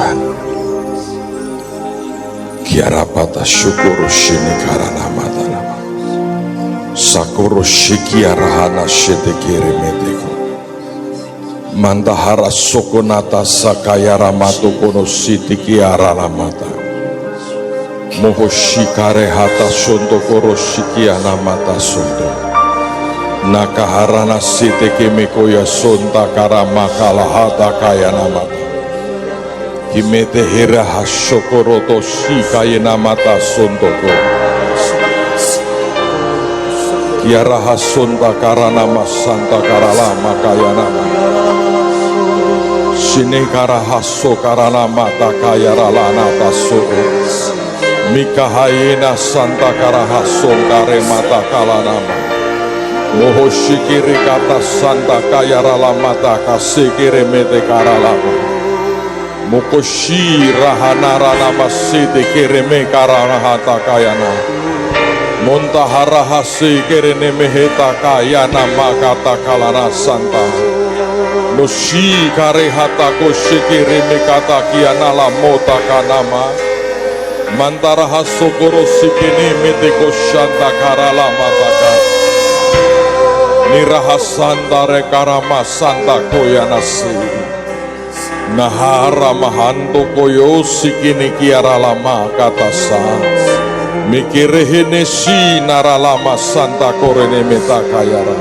Tuhan. Kiarapata syukuru shini karana matana. Sakuru shikiarahana shetekere meteko. Mandahara sokonata sakayara matu kono sitiki arala mata. Moho shikare hata sondo koro shikiana mata sondo. Nakaharana sitiki mekoya sonta karama kalahata kayana mata. Himete hera hashokoroto shikayana mata sondoko. Kiara hasonta karana masanta karala makayana mata. Sini kara haso karana mata kayara lana tasoko. Mikahayena santa kara haso kare mata kalana mata. Moho shikiri kata santa kayara la mata kasikire mete karala mata. Mokoshi rahanara namasite kereme karana hata kayana. Montahara hasi kerene meheta kayana makata kalana santa. Moshi kare hata koshi kereme kata kiana la mota kanama. Mantara hasokoro sikene mete koshanta karala mataka. Nirahasanta rekarama santa koyanasi. Nahara mahanto koyo sikini kiara lama katasa. Mikirehene si naralama santa korene meta kayara.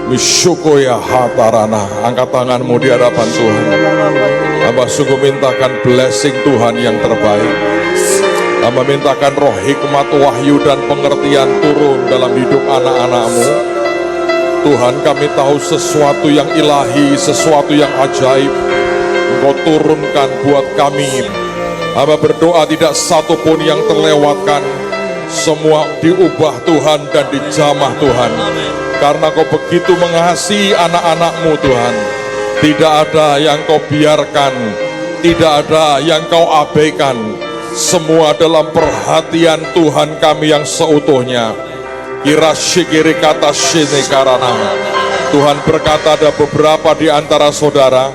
Misyuko ya hatarana. Angkat tanganmu di hadapan Tuhan. Hamba sungguh mintakan blessing Tuhan yang terbaik. Hamba mintakan roh hikmat, wahyu dan pengertian turun dalam hidup anak-anakmu. Tuhan, kami tahu sesuatu yang ilahi, sesuatu yang ajaib Engkau turunkan buat kami. Hamba berdoa tidak satupun yang terlewatkan. Semua diubah Tuhan dan dijamah Tuhan. Karena Kau begitu mengasihi anak-anak-Mu Tuhan. Tidak ada yang Kau biarkan, tidak ada yang Kau abaikan. Semua dalam perhatian Tuhan kami yang seutuhnya. Kira syikiri kata shini karana. Tuhan berkata ada beberapa di antara saudara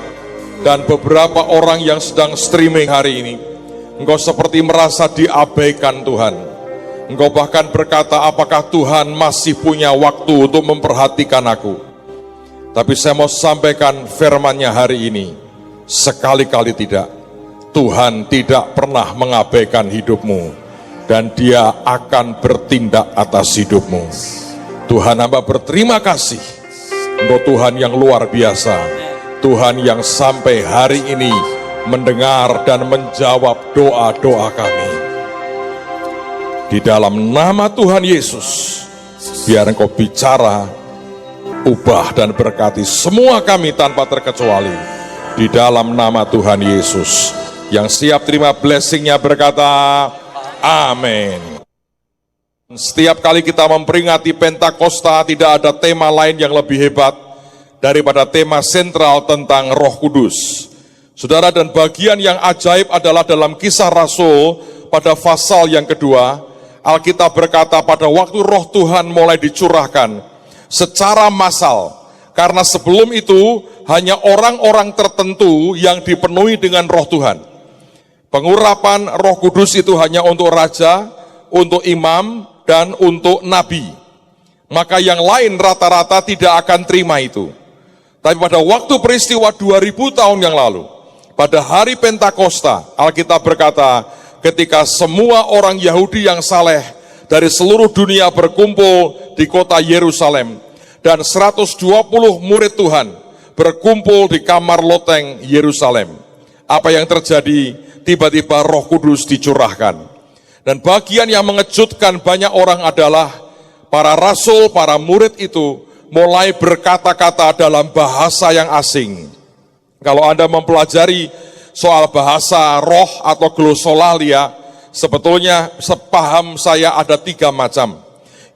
dan beberapa orang yang sedang streaming hari ini. Engkau seperti merasa diabaikan Tuhan. Engkau bahkan berkata, apakah Tuhan masih punya waktu untuk memperhatikan aku? Tapi saya mau sampaikan firman-Nya hari ini. Sekali-kali tidak. Tuhan tidak pernah mengabaikan hidupmu. Dan Dia akan bertindak atas hidupmu. Tuhan, hamba berterima kasih. Engkau Tuhan yang luar biasa. Tuhan yang sampai hari ini mendengar dan menjawab doa-doa kami. Di dalam nama Tuhan Yesus, biar Engkau bicara, ubah dan berkati semua kami tanpa terkecuali. Di dalam nama Tuhan Yesus. Yang siap terima blessing-Nya berkata, amin. Setiap kali kita memperingati Pentakosta, tidak ada tema lain yang lebih hebat daripada tema sentral tentang Roh Kudus. Saudara, dan bagian yang ajaib adalah dalam Kisah Rasul pada pasal yang kedua, Alkitab berkata pada waktu Roh Tuhan mulai dicurahkan secara massal, karena sebelum itu hanya orang-orang tertentu yang dipenuhi dengan Roh Tuhan. Pengurapan Roh Kudus itu hanya untuk raja, untuk imam, dan untuk nabi. Maka yang lain rata-rata tidak akan terima itu. Tapi pada waktu peristiwa 2000 tahun yang lalu, pada hari Pentakosta, Alkitab berkata, ketika semua orang Yahudi yang saleh dari seluruh dunia berkumpul di kota Yerusalem, dan 120 murid Tuhan berkumpul di kamar loteng Yerusalem. Apa yang terjadi? Tiba-tiba Roh Kudus dicurahkan. Dan bagian yang mengejutkan banyak orang adalah para rasul, para murid itu mulai berkata-kata dalam bahasa yang asing. Kalau Anda mempelajari soal bahasa roh atau glosolalia, sebetulnya sepaham saya ada 3 macam.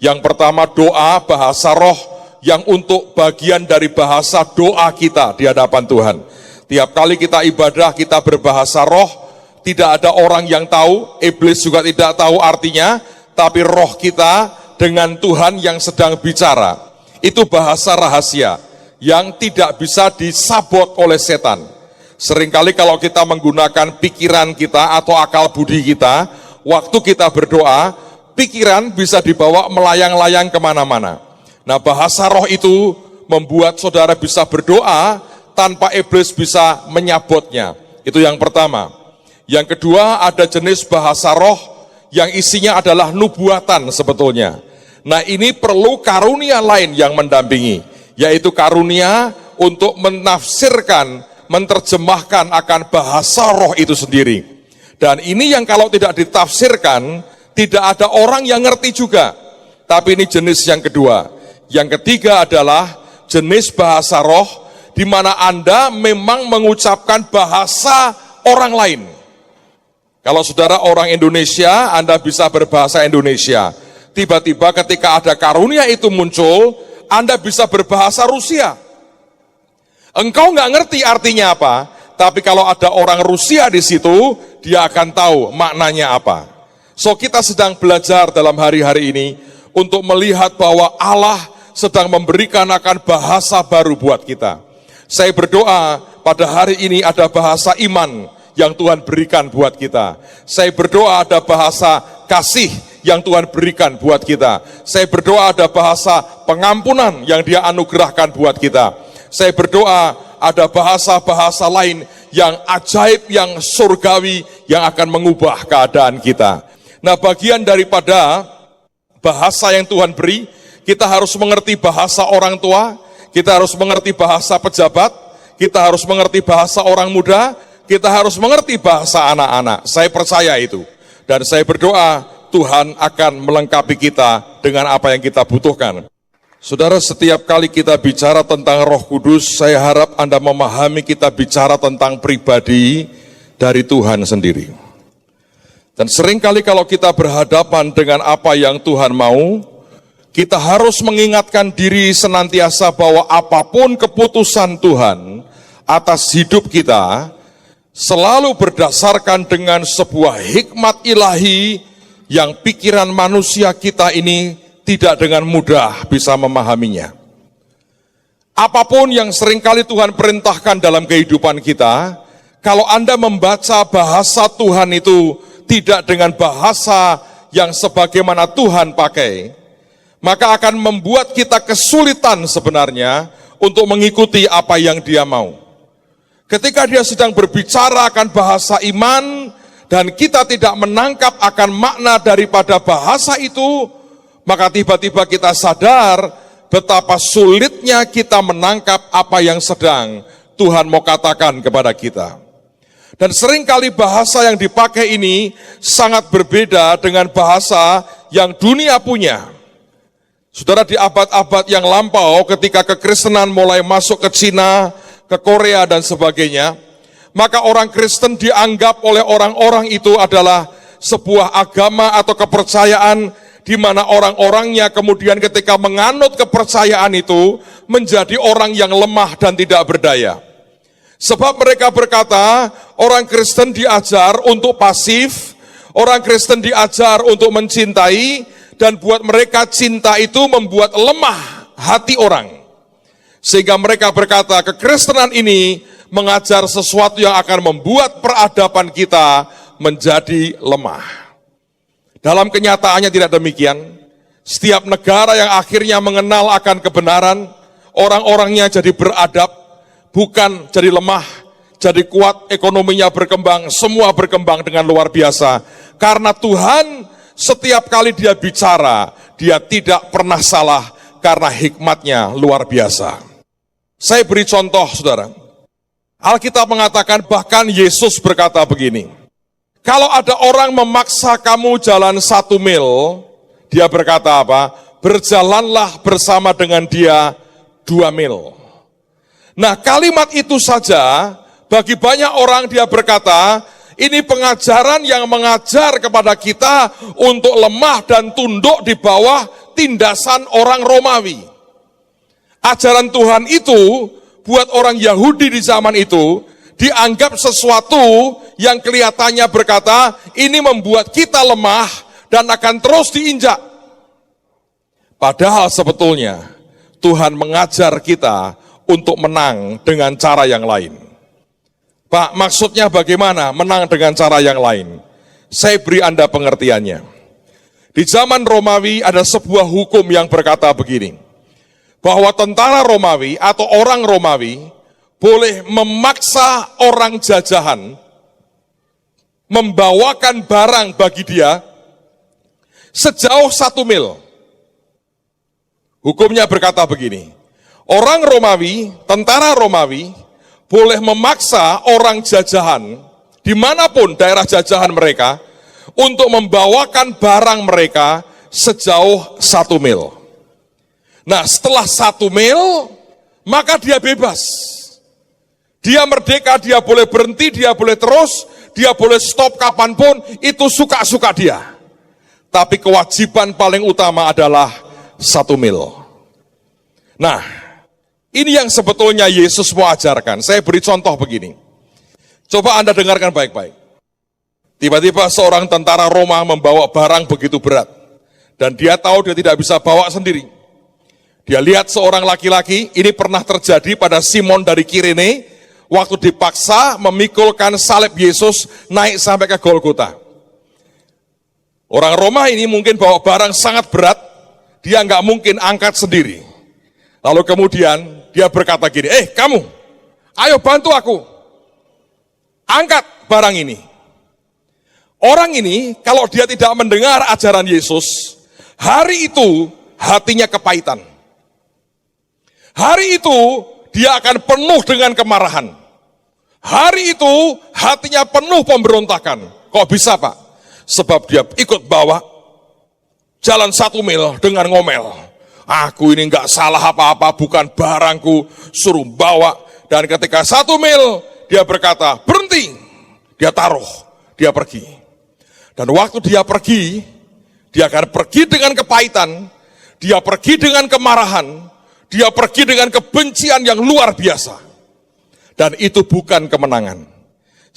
Yang pertama doa, bahasa roh yang untuk bagian dari bahasa doa kita di hadapan Tuhan. Tiap kali kita ibadah, kita berbahasa roh. Tidak ada orang yang tahu, iblis juga tidak tahu artinya, tapi roh kita dengan Tuhan yang sedang bicara. Itu bahasa rahasia yang tidak bisa disabot oleh setan. Seringkali kalau kita menggunakan pikiran kita atau akal budi kita, waktu kita berdoa, pikiran bisa dibawa melayang-layang kemana-mana. Nah, bahasa roh itu membuat saudara bisa berdoa tanpa iblis bisa menyabotnya. Itu yang pertama. Yang kedua, ada jenis bahasa roh yang isinya adalah nubuatan sebetulnya. Nah, ini perlu karunia lain yang mendampingi, yaitu karunia untuk menafsirkan, menerjemahkan akan bahasa roh itu sendiri. Dan ini yang kalau tidak ditafsirkan, tidak ada orang yang ngerti juga. Tapi ini jenis yang kedua. Yang ketiga adalah jenis bahasa roh, di mana Anda memang mengucapkan bahasa orang lain. Kalau saudara orang Indonesia, Anda bisa berbahasa Indonesia. Tiba-tiba ketika ada karunia itu muncul, Anda bisa berbahasa Rusia. Engkau nggak ngerti artinya apa, tapi kalau ada orang Rusia di situ, dia akan tahu maknanya apa. So kita sedang belajar dalam hari-hari ini untuk melihat bahwa Allah sedang memberikan akan bahasa baru buat kita. Saya berdoa pada hari ini ada bahasa iman yang Tuhan berikan buat kita. Saya berdoa ada bahasa kasih yang Tuhan berikan buat kita. Saya berdoa ada bahasa pengampunan yang Dia anugerahkan buat kita. Saya berdoa ada bahasa-bahasa lain yang ajaib, yang surgawi, yang akan mengubah keadaan kita. Nah, bagian daripada bahasa yang Tuhan beri, kita harus mengerti bahasa orang tua, kita harus mengerti bahasa pejabat, kita harus mengerti bahasa orang muda, kita harus mengerti bahasa anak-anak. Saya percaya itu. Dan saya berdoa Tuhan akan melengkapi kita dengan apa yang kita butuhkan. Saudara, setiap kali kita bicara tentang Roh Kudus, saya harap Anda memahami kita bicara tentang pribadi dari Tuhan sendiri. Dan seringkali kalau kita berhadapan dengan apa yang Tuhan mau, kita harus mengingatkan diri senantiasa bahwa apapun keputusan Tuhan atas hidup kita, selalu berdasarkan dengan sebuah hikmat ilahi yang pikiran manusia kita ini tidak dengan mudah bisa memahaminya. Apapun yang seringkali Tuhan perintahkan dalam kehidupan kita, kalau Anda membaca bahasa Tuhan itu tidak dengan bahasa yang sebagaimana Tuhan pakai, maka akan membuat kita kesulitan sebenarnya untuk mengikuti apa yang Dia mau. Ketika Dia sedang berbicara akan bahasa iman, dan kita tidak menangkap akan makna daripada bahasa itu, maka tiba-tiba kita sadar betapa sulitnya kita menangkap apa yang sedang Tuhan mau katakan kepada kita. Dan seringkali bahasa yang dipakai ini sangat berbeda dengan bahasa yang dunia punya. Saudara, di abad-abad yang lampau ketika kekristenan mulai masuk ke Cina, ke Korea dan sebagainya, maka orang Kristen dianggap oleh orang-orang itu adalah sebuah agama atau kepercayaan di mana orang-orangnya kemudian ketika menganut kepercayaan itu menjadi orang yang lemah dan tidak berdaya. Sebab mereka berkata, orang Kristen diajar untuk pasif, orang Kristen diajar untuk mencintai, dan buat mereka cinta itu membuat lemah hati orang. Sehingga mereka berkata, kekristenan ini mengajar sesuatu yang akan membuat peradaban kita menjadi lemah. Dalam kenyataannya tidak demikian. Setiap negara yang akhirnya mengenal akan kebenaran, orang-orangnya jadi beradab, bukan jadi lemah, jadi kuat, ekonominya berkembang, semua berkembang dengan luar biasa. Karena Tuhan setiap kali Dia bicara, Dia tidak pernah salah karena hikmatnya luar biasa. Saya beri contoh, saudara. Alkitab mengatakan bahkan Yesus berkata begini, kalau ada orang memaksa kamu jalan 1 mil, Dia berkata apa? Berjalanlah bersama dengan dia 2 mil. Nah, kalimat itu saja, bagi banyak orang Dia berkata, ini pengajaran yang mengajar kepada kita untuk lemah dan tunduk di bawah tindasan orang Romawi. Ajaran Tuhan itu, buat orang Yahudi di zaman itu, dianggap sesuatu yang kelihatannya berkata, ini membuat kita lemah dan akan terus diinjak. Padahal sebetulnya, Tuhan mengajar kita untuk menang dengan cara yang lain. Pak, maksudnya bagaimana menang dengan cara yang lain? Saya beri Anda pengertiannya. Di zaman Romawi ada sebuah hukum yang berkata begini, bahwa tentara Romawi atau orang Romawi boleh memaksa orang jajahan membawakan barang bagi dia sejauh 1 mil. Hukumnya berkata begini, orang Romawi, tentara Romawi, boleh memaksa orang jajahan, dimanapun daerah jajahan mereka, untuk membawakan barang mereka sejauh 1 mil. Nah, setelah 1 mil, maka dia bebas. Dia merdeka, dia boleh berhenti, dia boleh terus, dia boleh stop kapanpun, itu suka-suka dia. Tapi kewajiban paling utama adalah 1 mil. Nah, ini yang sebetulnya Yesus mau ajarkan. Saya beri contoh begini. Coba Anda dengarkan baik-baik. Tiba-tiba seorang tentara Roma membawa barang begitu berat. Dan dia tahu dia tidak bisa bawa sendiri. Dia lihat seorang laki-laki, ini pernah terjadi pada Simon dari Kirene, waktu dipaksa memikulkan salib Yesus naik sampai ke Golgota. Orang Roma ini mungkin bawa barang sangat berat, dia nggak mungkin angkat sendiri. Lalu kemudian dia berkata gini, kamu, ayo bantu aku, angkat barang ini. Orang ini kalau dia tidak mendengar ajaran Yesus, hari itu hatinya kepahitan. Hari itu dia akan penuh dengan kemarahan. Hari itu hatinya penuh pemberontakan. Kok bisa, Pak? Sebab dia ikut bawa jalan 1 mil dengan ngomel. Aku ini enggak salah apa-apa, bukan barangku, suruh bawa. Dan ketika 1 mil, dia berkata, berhenti. Dia taruh, dia pergi. Dan waktu dia pergi, dia akan pergi dengan kepahitan, dia pergi dengan kemarahan, dia pergi dengan kebencian yang luar biasa. Dan itu bukan kemenangan.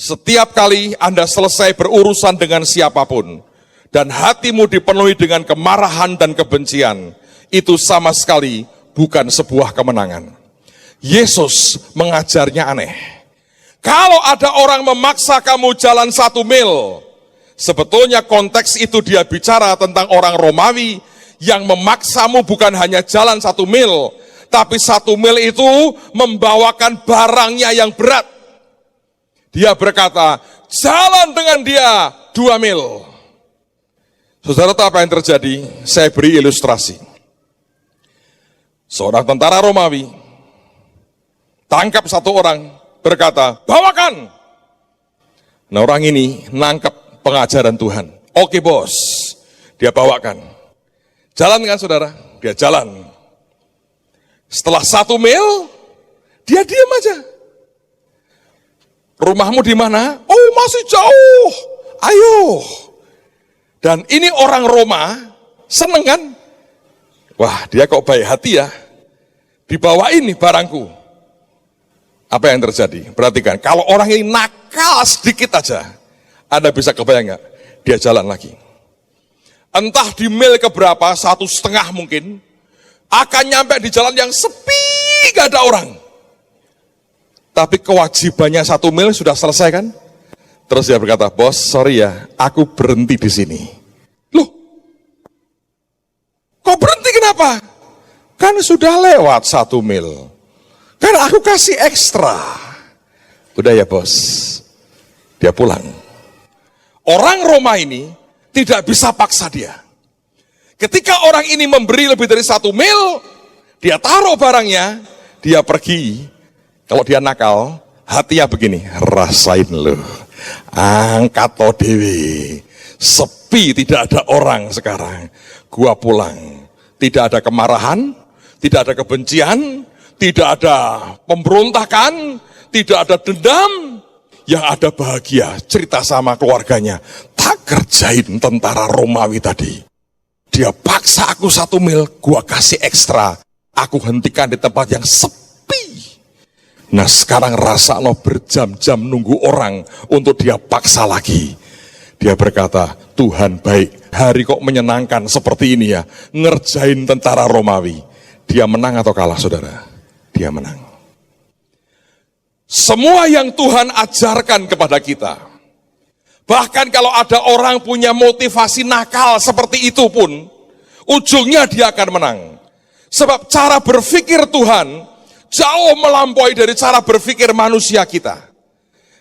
Setiap kali Anda selesai berurusan dengan siapapun, dan hatimu dipenuhi dengan kemarahan dan kebencian, itu sama sekali bukan sebuah kemenangan. Yesus mengajarnya aneh. Kalau ada orang memaksa kamu jalan 1 mil, sebetulnya konteks itu dia bicara tentang orang Romawi yang memaksamu bukan hanya jalan 1 mil, tapi 1 mil itu membawakan barangnya yang berat. Dia berkata, jalan dengan dia 2 mil. Saudara tahu apa yang terjadi? Saya beri ilustrasi. Seorang tentara Romawi tangkap 1 orang, berkata, bawakan. Nah, orang ini nangkep pengajaran Tuhan. Oke bos, dia bawakan. Jalan kan saudara? Dia jalan. Setelah 1 mil, dia diam aja. Rumahmu di mana? Oh, masih jauh. Ayo. Dan ini orang Roma, seneng kan? Wah, dia kok baik hati ya. Dibawain nih barangku. Apa yang terjadi? Perhatikan, kalau orang ini nakal sedikit aja, Anda bisa kebayang nggak? Dia jalan lagi. Entah di mil keberapa, 1,5 mungkin, akan nyampe di jalan yang sepi, gak ada orang. Tapi kewajibannya 1 mil sudah selesai kan? Terus dia berkata, bos, sorry ya, aku berhenti di sini. Loh, kok berhenti kenapa? Kan sudah lewat 1 mil. Kan aku kasih ekstra. Udah ya bos, dia pulang. Orang Roma ini tidak bisa paksa dia. Ketika orang ini memberi lebih dari 1 mil, dia taruh barangnya, dia pergi. Kalau dia nakal, hatinya begini, rasain loh, angkat to dewe, sepi tidak ada orang sekarang, gua pulang. Tidak ada kemarahan, tidak ada kebencian, tidak ada pemberontakan, tidak ada dendam, yang ada bahagia, cerita sama keluarganya. Tak kerjain tentara Romawi tadi. Dia paksa aku 1 mil, gua kasih ekstra. Aku hentikan di tempat yang sepi. Nah sekarang rasa lo berjam-jam nunggu orang untuk dia paksa lagi. Dia berkata, Tuhan baik, hari kok menyenangkan seperti ini ya, ngerjain tentara Romawi. Dia menang atau kalah saudara? Dia menang. Semua yang Tuhan ajarkan kepada kita, bahkan kalau ada orang punya motivasi nakal seperti itu pun, ujungnya dia akan menang. Sebab cara berpikir Tuhan jauh melampaui dari cara berpikir manusia kita.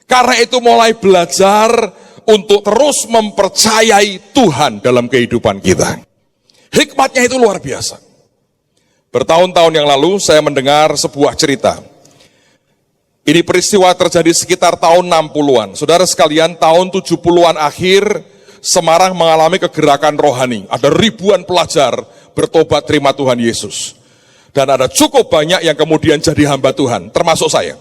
Karena itu mulai belajar untuk terus mempercayai Tuhan dalam kehidupan kita. Hikmatnya itu luar biasa. Bertahun-tahun yang lalu saya mendengar sebuah cerita. Ini peristiwa terjadi sekitar tahun 60-an. Saudara sekalian, tahun 70-an akhir Semarang mengalami kegerakan rohani. Ada ribuan pelajar bertobat terima Tuhan Yesus. Dan ada cukup banyak yang kemudian jadi hamba Tuhan, termasuk saya.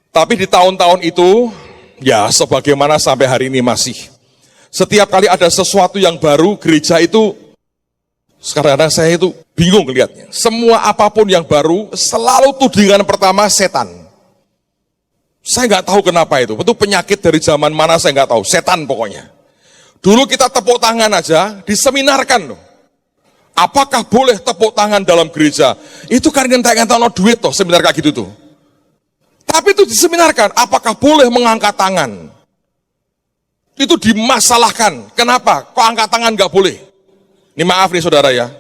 Tapi di tahun-tahun itu, ya sebagaimana sampai hari ini masih. Setiap kali ada sesuatu yang baru, gereja itu, sekarang saya itu bingung lihatnya. Semua apapun yang baru, selalu tudingan pertama setan. Saya nggak tahu kenapa itu penyakit dari zaman mana saya nggak tahu, setan pokoknya. Dulu kita tepuk tangan aja, diseminarkan loh. Apakah boleh tepuk tangan dalam gereja? Itu kan ngentek-ngentek no duit toh, seminar kayak gitu tuh. Tapi itu diseminarkan, apakah boleh mengangkat tangan? Itu dimasalahkan. Kenapa? Kok angkat tangan nggak boleh? Ini maaf nih saudara ya.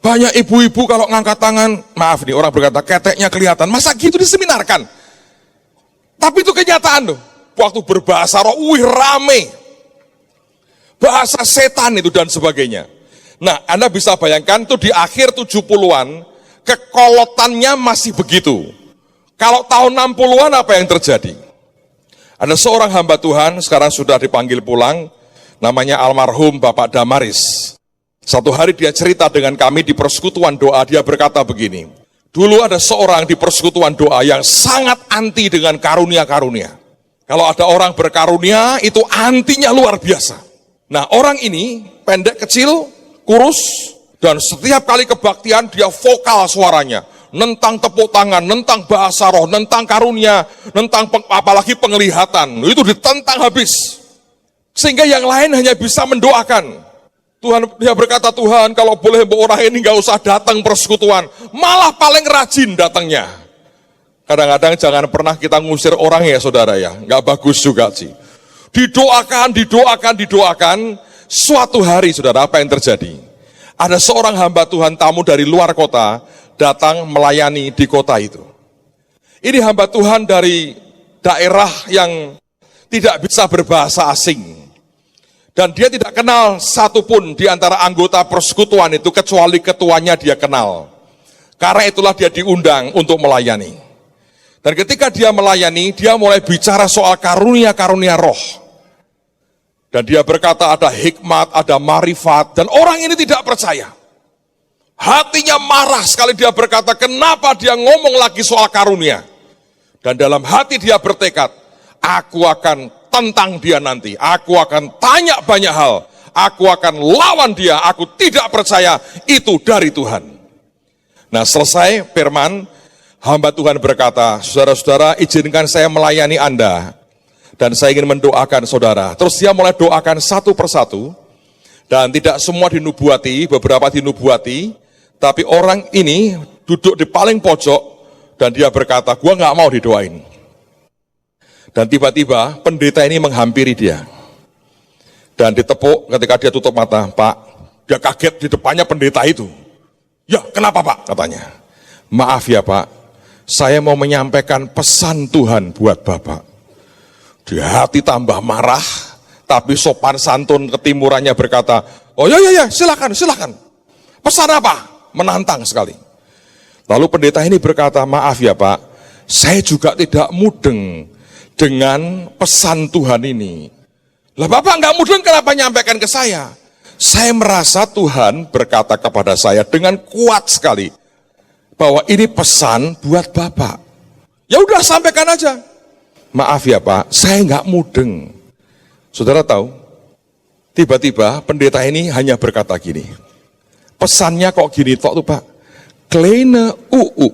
Banyak ibu-ibu kalau ngangkat tangan, maaf nih orang berkata keteknya kelihatan. Masa gitu diseminarkan? Tapi itu kenyataan loh. Waktu berbahasa roh, rame. Bahasa setan itu dan sebagainya. Nah, Anda bisa bayangkan tuh di akhir 70-an, kekolotannya masih begitu. Kalau tahun 60-an apa yang terjadi? Ada seorang hamba Tuhan, sekarang sudah dipanggil pulang, namanya almarhum Bapak Damaris. Satu hari dia cerita dengan kami di persekutuan doa, dia berkata begini, dulu ada seorang di persekutuan doa yang sangat anti dengan karunia-karunia. Kalau ada orang berkarunia, itu antinya luar biasa. Nah, orang ini pendek kecil, kurus, dan setiap kali kebaktian dia vokal suaranya. Nentang tepuk tangan, nentang bahasa roh, nentang karunia, nentang apalagi penglihatan. Itu ditentang habis. Sehingga yang lain hanya bisa mendoakan. Tuhan, dia berkata, Tuhan kalau boleh orang ini gak usah datang persekutuan. Malah paling rajin datangnya. Kadang-kadang jangan pernah kita ngusir orang ya saudara ya. Gak bagus juga sih. Didoakan. Suatu hari saudara, apa yang terjadi? Ada seorang hamba Tuhan tamu dari luar kota, datang melayani di kota itu. Ini hamba Tuhan dari daerah yang tidak bisa berbahasa asing. Dan dia tidak kenal satupun di antara anggota persekutuan itu, kecuali ketuanya dia kenal. Karena itulah dia diundang untuk melayani. Dan ketika dia melayani, dia mulai bicara soal karunia-karunia roh. Dan dia berkata ada hikmat, ada marifat, dan orang ini tidak percaya. Hatinya marah sekali, dia berkata, kenapa dia ngomong lagi soal karunia? Dan dalam hati dia bertekad, aku akan tentang dia nanti, aku akan tanya banyak hal, aku akan lawan dia, aku tidak percaya itu dari Tuhan. Nah selesai firman, hamba Tuhan berkata, saudara-saudara izinkan saya melayani Anda, dan saya ingin mendoakan saudara. Terus dia mulai doakan satu persatu, dan tidak semua dinubuati, beberapa dinubuati, tapi orang ini duduk di paling pojok, dan dia berkata, gua gak mau didoain. Dan tiba-tiba pendeta ini menghampiri dia. Dan ditepuk ketika dia tutup mata, Pak, dia kaget di depannya pendeta itu. Ya kenapa Pak? Katanya. Maaf ya Pak, saya mau menyampaikan pesan Tuhan buat Bapak. Di hati tambah marah, tapi sopan santun ketimurannya berkata, oh ya silakan. Pesan apa? Menantang sekali. Lalu pendeta ini berkata, maaf ya Pak, saya juga tidak mudeng dengan pesan Tuhan ini. Lah Bapak nggak mudeng kenapa nyampaikan ke saya? Saya merasa Tuhan berkata kepada saya dengan kuat sekali, bahwa ini pesan buat Bapak. Ya udah sampaikan aja. Maaf ya Pak, saya nggak mudeng. Saudara tahu, tiba-tiba pendeta ini hanya berkata gini, pesannya kok gini tok tuh Pak, kleine uu.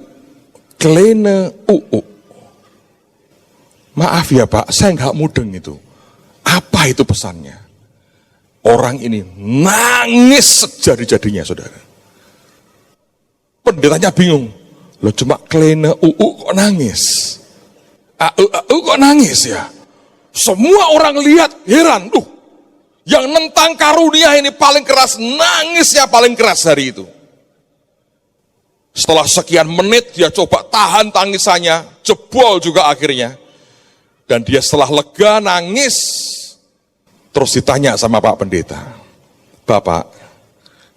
Maaf ya Pak, saya nggak mudeng itu. Apa itu pesannya? Orang ini nangis sejadi-jadinya saudara. Pendetanya bingung, loh cuma kleine uu kok nangis? Kok nangis ya? Semua orang lihat heran, yang nentang karunia ini paling keras, nangisnya paling keras hari itu. Setelah sekian menit dia coba tahan tangisannya, jebol juga akhirnya. Dan dia setelah lega nangis, terus ditanya sama Pak Pendeta, Bapak,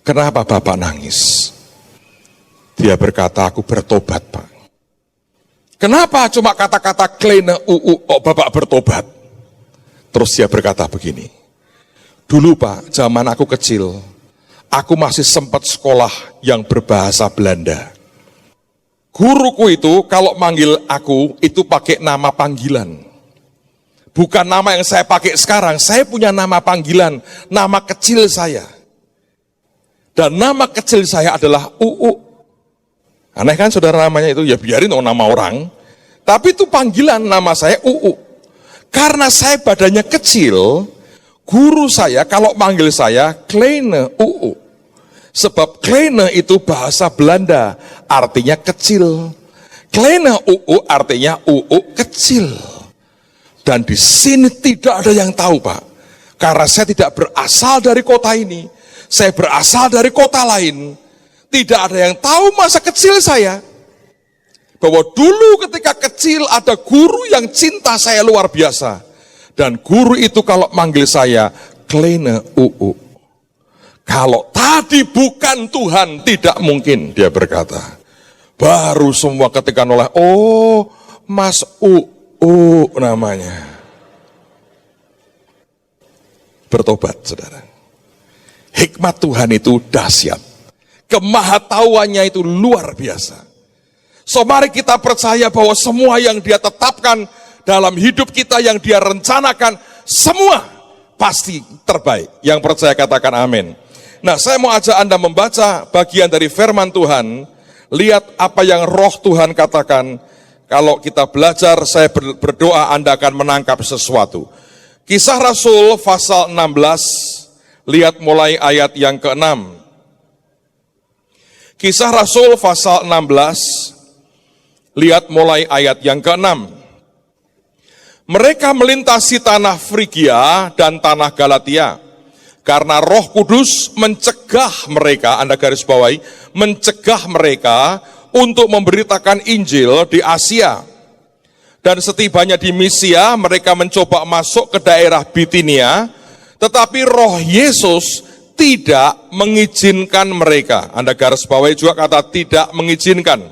kenapa Bapak nangis? Dia berkata, aku bertobat Pak. Kenapa cuma kata-kata kleine Bapak bertobat? Terus dia berkata begini, dulu Pak, zaman aku kecil, aku masih sempat sekolah yang berbahasa Belanda. Guruku itu kalau manggil aku, itu pakai nama panggilan. Bukan nama yang saya pakai sekarang, saya punya nama panggilan, nama kecil saya. Dan nama kecil saya adalah Uu. Aneh kan saudara namanya itu, ya biarin nama orang. Tapi itu panggilan nama saya Uu. Karena saya badannya kecil, guru saya kalau manggil saya kleine Uu. Sebab kleine itu bahasa Belanda, artinya kecil. Kleine Uu artinya Uu kecil. Dan di sini tidak ada yang tahu Pak. Karena saya tidak berasal dari kota ini. Saya berasal dari kota lain. Tidak ada yang tahu masa kecil saya. Bahwa dulu ketika kecil ada guru yang cinta saya luar biasa. Dan guru itu kalau manggil saya, kleine Uu. Kalau tadi bukan Tuhan, tidak mungkin, dia berkata. Baru semua ketika noleh, oh Mas Uu namanya. Bertobat saudara. Hikmat Tuhan itu dahsyat. Kemahatauannya itu luar biasa. So mari kita percaya bahwa semua yang dia tetapkan dalam hidup kita, yang dia rencanakan, semua pasti terbaik. Yang percaya katakan amin. Nah, saya mau ajak Anda membaca bagian dari firman Tuhan. Lihat apa yang roh Tuhan katakan. Kalau kita belajar, saya berdoa Anda akan menangkap sesuatu. Kisah Rasul pasal 16, lihat mulai ayat yang ke-6. Kisah Rasul pasal 16, lihat mulai ayat yang ke-6. Mereka melintasi tanah Frigia dan tanah Galatia, karena Roh Kudus mencegah mereka, Anda garis bawahi, mencegah mereka untuk memberitakan Injil di Asia. Dan setibanya di Misia, mereka mencoba masuk ke daerah Bitinia, tetapi Roh Yesus tidak mengizinkan mereka. Anda garis bawahi juga kata tidak mengizinkan.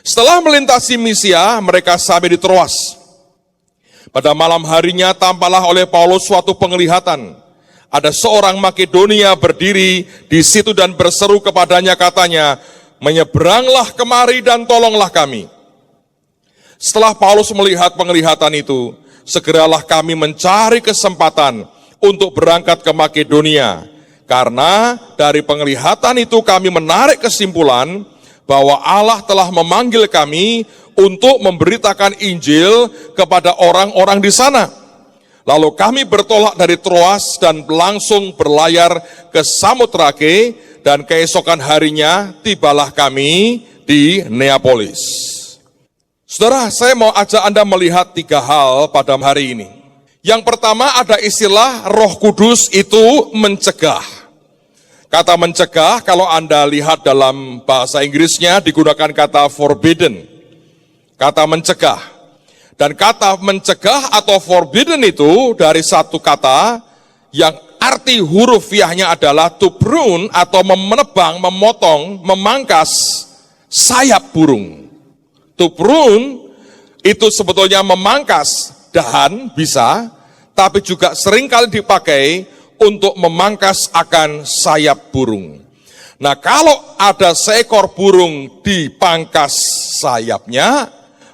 Setelah melintasi Misia, mereka sampai di Troas. Pada malam harinya tampaklah oleh Paulus suatu penglihatan. Ada seorang Makedonia berdiri di situ dan berseru kepadanya, katanya, menyeberanglah kemari dan tolonglah kami. Setelah Paulus melihat penglihatan itu, segeralah kami mencari kesempatan untuk berangkat ke Makedonia. Karena dari penglihatan itu kami menarik kesimpulan bahwa Allah telah memanggil kami untuk memberitakan Injil kepada orang-orang di sana. Lalu kami bertolak dari Troas dan langsung berlayar ke Samotrake, dan keesokan harinya tibalah kami di Neapolis. Saudara, saya mau ajak Anda melihat 3 hal pada hari ini. Yang pertama, ada istilah Roh Kudus itu mencegah. Kata mencegah, kalau Anda lihat dalam bahasa Inggrisnya digunakan kata forbidden. Kata mencegah. Dan kata mencegah atau forbidden itu dari satu kata yang arti hurufiahnya adalah to prune atau menebang, memotong, memangkas sayap burung. To prune itu sebetulnya memangkas dahan bisa, tapi juga seringkali dipakai untuk memangkas akan sayap burung. Nah, kalau ada seekor burung dipangkas sayapnya,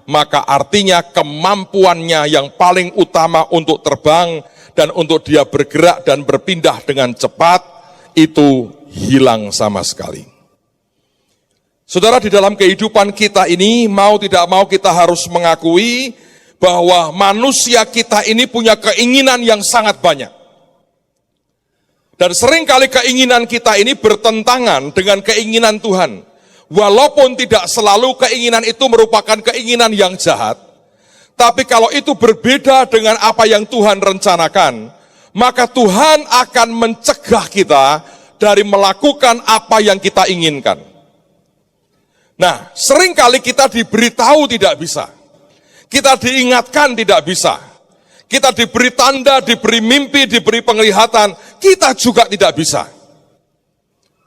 maka artinya kemampuannya yang paling utama untuk terbang dan untuk dia bergerak dan berpindah dengan cepat, itu hilang sama sekali. Saudara, di dalam kehidupan kita ini, mau tidak mau kita harus mengakui bahwa manusia kita ini punya keinginan yang sangat banyak. Dan seringkali keinginan kita ini bertentangan dengan keinginan Tuhan. Walaupun tidak selalu keinginan itu merupakan keinginan yang jahat, Tapi kalau itu berbeda dengan apa yang Tuhan rencanakan, maka Tuhan akan mencegah kita dari melakukan apa yang kita inginkan. Nah, seringkali kita diberitahu tidak bisa. Kita diingatkan tidak bisa. Kita diberi tanda, diberi mimpi, diberi penglihatan, kita juga tidak bisa.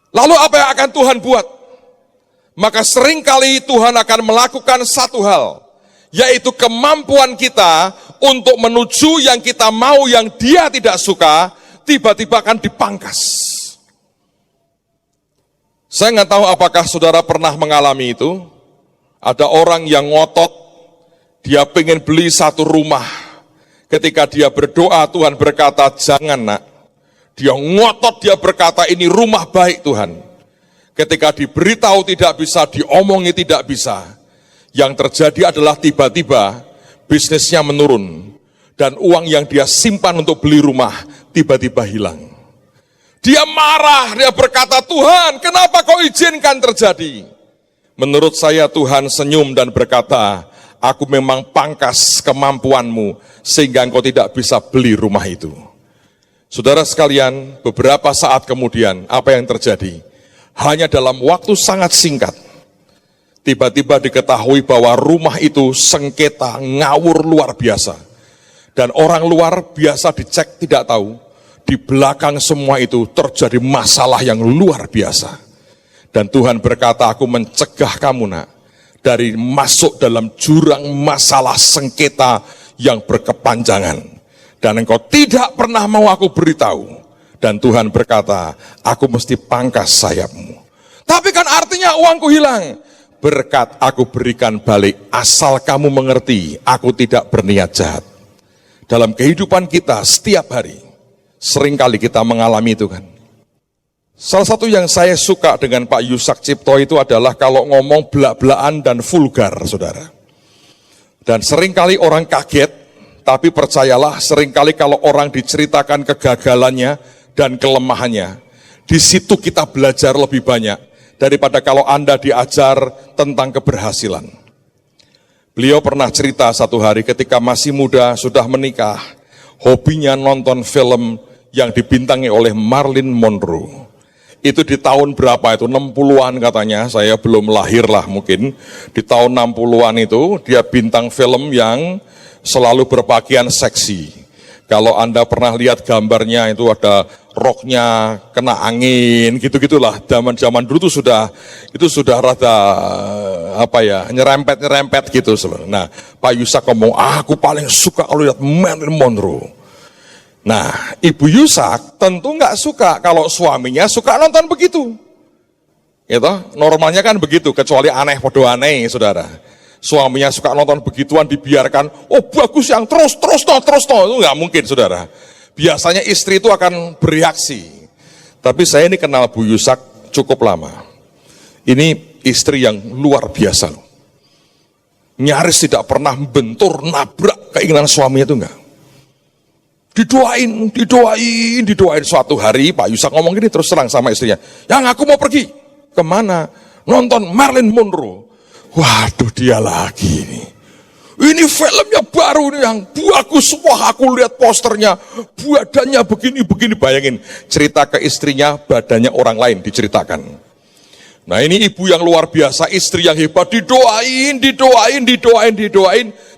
Lalu apa yang akan Tuhan buat? Maka seringkali Tuhan akan melakukan satu hal, yaitu kemampuan kita untuk menuju yang kita mau, yang Dia tidak suka, tiba-tiba akan dipangkas. Saya nggak tahu apakah saudara pernah mengalami itu. Ada orang yang ngotot, dia pengen beli satu rumah. Ketika dia berdoa, Tuhan berkata, jangan nak. Dia ngotot, dia berkata, ini rumah baik Tuhan. Ketika diberitahu tidak bisa, diomongi tidak bisa. Yang terjadi adalah tiba-tiba bisnisnya menurun. Dan uang yang dia simpan untuk beli rumah, tiba-tiba hilang. Dia marah, dia berkata, Tuhan, kenapa kau izinkan terjadi? Menurut saya Tuhan senyum dan berkata, aku memang pangkas kemampuanmu, sehingga engkau tidak bisa beli rumah itu. Saudara sekalian, beberapa saat kemudian, apa yang terjadi? Hanya dalam waktu sangat singkat, tiba-tiba diketahui bahwa rumah itu sengketa, ngawur luar biasa. Dan orang luar biasa dicek tidak tahu, di belakang semua itu terjadi masalah yang luar biasa. Dan Tuhan berkata, aku mencegah kamu nak, dari masuk dalam jurang masalah sengketa yang berkepanjangan. Dan engkau tidak pernah mau aku beritahu. Dan Tuhan berkata, aku mesti pangkas sayapmu. Tapi kan artinya uangku hilang. Berkat aku berikan balik, asal kamu mengerti, aku tidak berniat jahat. Dalam kehidupan kita setiap hari, seringkali kita mengalami itu kan. Salah satu yang saya suka dengan Pak Yusak Cipto itu adalah kalau ngomong belak-belakan dan vulgar, saudara. Dan seringkali orang kaget, tapi percayalah seringkali kalau orang diceritakan kegagalannya dan kelemahannya, di situ kita belajar lebih banyak daripada kalau Anda diajar tentang keberhasilan. Beliau pernah cerita satu hari ketika masih muda, sudah menikah, hobinya nonton film yang dibintangi oleh Marilyn Monroe. Itu di tahun berapa itu, 60-an katanya, saya belum lahir lah mungkin. Di tahun 60-an itu dia bintang film yang selalu berpakaian seksi. Kalau Anda pernah lihat gambarnya itu ada roknya kena angin, gitu-gitulah. Zaman-zaman dulu itu sudah rada nyerempet gitu. Nah, Pak Yusak ngomong, aku paling suka kalau lihat Marilyn Monroe. Nah, Ibu Yusak tentu nggak suka kalau suaminya suka nonton begitu. Gitu, normalnya kan begitu, kecuali aneh, podo aneh, saudara. Suaminya suka nonton begituan, dibiarkan, oh bagus yang terus toh, itu nggak mungkin, saudara. Biasanya istri itu akan bereaksi. Tapi saya ini kenal Bu Yusak cukup lama. Ini istri yang luar biasa loh. Nyaris tidak pernah bentur, nabrak keinginan suaminya itu enggak. Didoain. Suatu hari Pak Yusak ngomong gini terus terang sama istrinya, yang aku mau pergi. Kemana? Nonton Marilyn Monroe. Waduh, dia lagi ini. Ini filmnya baru nih yang bagus. Wah, aku lihat posternya, badannya begini. Bayangin, cerita ke istrinya, badannya orang lain diceritakan. Nah, ini ibu yang luar biasa, istri yang hebat, didoain.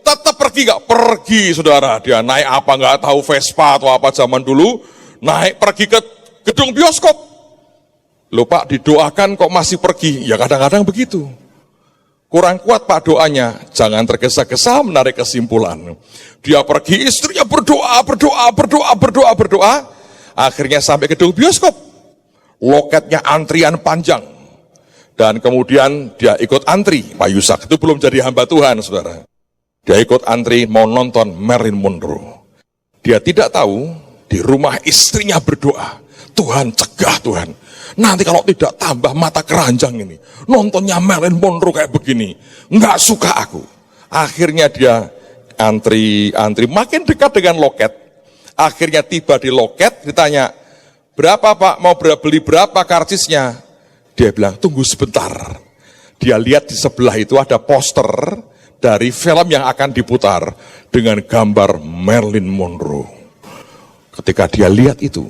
Tetap pergi nggak? Pergi, saudara. Dia naik apa nggak tahu, Vespa atau apa zaman dulu, naik pergi ke gedung bioskop. Loh Pak, didoakan kok masih pergi? Ya kadang-kadang begitu. Kurang kuat Pak doanya, jangan tergesa-gesa menarik kesimpulan. Dia pergi, istrinya berdoa. Akhirnya sampai gedung bioskop. Loketnya antrian panjang. Dan kemudian dia ikut antri, Pak Yusak. Itu belum jadi hamba Tuhan, saudara. Dia ikut antri mau nonton Marilyn Monroe. Dia tidak tahu di rumah istrinya berdoa, Tuhan cegah Tuhan. Nanti kalau tidak tambah mata keranjang ini, nontonnya Marilyn Monroe kayak begini, nggak suka aku. Akhirnya dia antri, makin dekat dengan loket. Akhirnya tiba di loket, ditanya, berapa Pak, mau beli berapa karcisnya? Dia bilang, tunggu sebentar. Dia lihat di sebelah itu ada poster, dari film yang akan diputar dengan gambar Marilyn Monroe. Ketika dia lihat itu,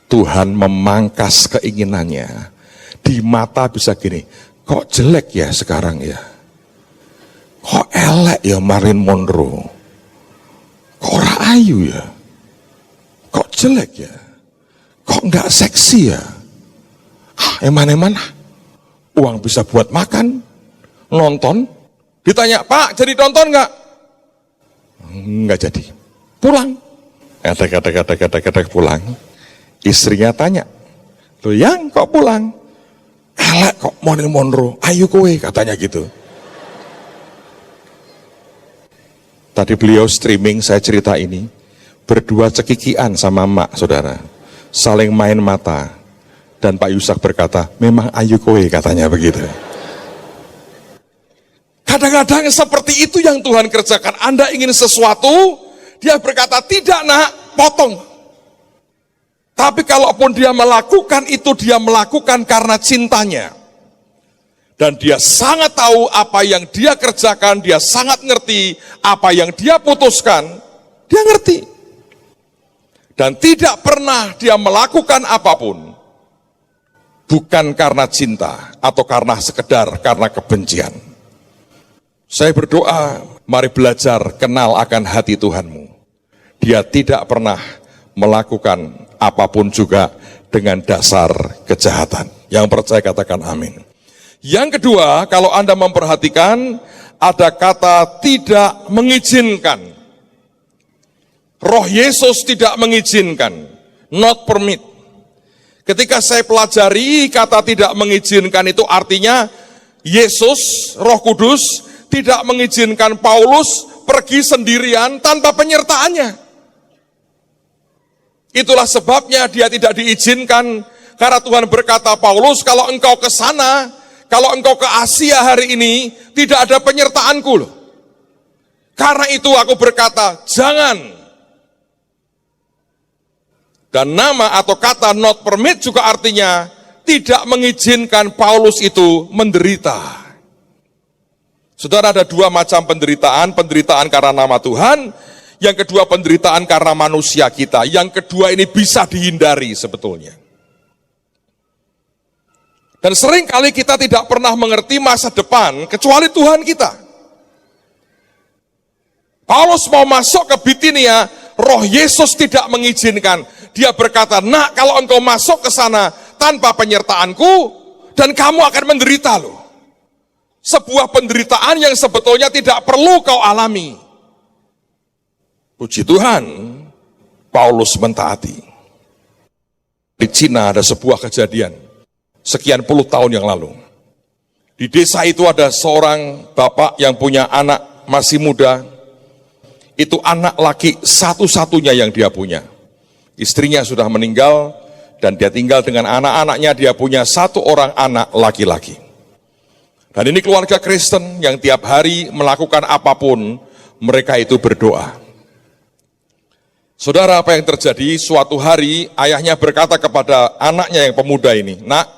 Tuhan memangkas keinginannya. Di mata bisa gini, kok jelek ya sekarang ya? Kok elek ya Marilyn Monroe? Kok ora ayu ya? Kok jelek ya? Kok enggak seksi ya? Eman-eman, uang bisa buat makan, nonton. Ditanya, Pak jadi nonton enggak? Enggak jadi. Pulang. Kadang pulang. Istrinya tanya, loh yang kok pulang? Elek kok Marilyn Monroe, ayo kowe katanya gitu. Tadi beliau streaming saya cerita ini, berdua cekikian sama emak saudara, saling main mata, dan Pak Yusak berkata, memang ayu kowe katanya begitu. Kadang-kadang seperti itu yang Tuhan kerjakan. Anda ingin sesuatu, dia berkata, tidak nak, potong. Tapi kalaupun dia melakukan itu, dia melakukan karena cintanya. Dan dia sangat tahu apa yang dia kerjakan, dia sangat ngerti apa yang dia putuskan, dia ngerti. Dan tidak pernah dia melakukan apapun, bukan karena cinta, atau karena sekedar karena kebencian. Saya berdoa, mari belajar kenal akan hati Tuhanmu. Dia tidak pernah melakukan apapun juga dengan dasar kejahatan. Yang percaya katakan amin. Yang kedua, kalau Anda memperhatikan, ada kata tidak mengizinkan. Roh Yesus tidak mengizinkan, not permit. Ketika saya pelajari kata tidak mengizinkan itu artinya Yesus, Roh Kudus, tidak mengizinkan Paulus pergi sendirian tanpa penyertaannya. Itulah sebabnya dia tidak diizinkan, karena Tuhan berkata, Paulus kalau engkau ke sana, kalau engkau ke Asia hari ini, tidak ada penyertaanku loh. Karena itu aku berkata, jangan. Dan nama atau kata not permit juga artinya tidak mengizinkan Paulus itu menderita. Saudara, ada dua macam penderitaan, penderitaan karena nama Tuhan, yang kedua penderitaan karena manusia kita. Yang kedua ini bisa dihindari sebetulnya. Dan seringkali kita tidak pernah mengerti masa depan kecuali Tuhan kita. Paulus mau masuk ke Bitinia, Roh Yesus tidak mengizinkan. Dia berkata, nak kalau engkau masuk ke sana tanpa penyertaanku, dan kamu akan menderita loh. Sebuah penderitaan yang sebetulnya tidak perlu kau alami. Puji Tuhan, Paulus mentaati. Di Cina ada sebuah kejadian, sekian puluh tahun yang lalu. Di desa itu ada seorang bapak yang punya anak masih muda. Itu anak laki satu-satunya yang dia punya. Istrinya sudah meninggal, dan dia tinggal dengan anak-anaknya. Dia punya satu orang anak laki-laki. Dan ini keluarga Kristen yang tiap hari melakukan apapun, mereka itu berdoa. Saudara, apa yang terjadi? Suatu hari ayahnya berkata kepada anaknya yang pemuda ini, nak,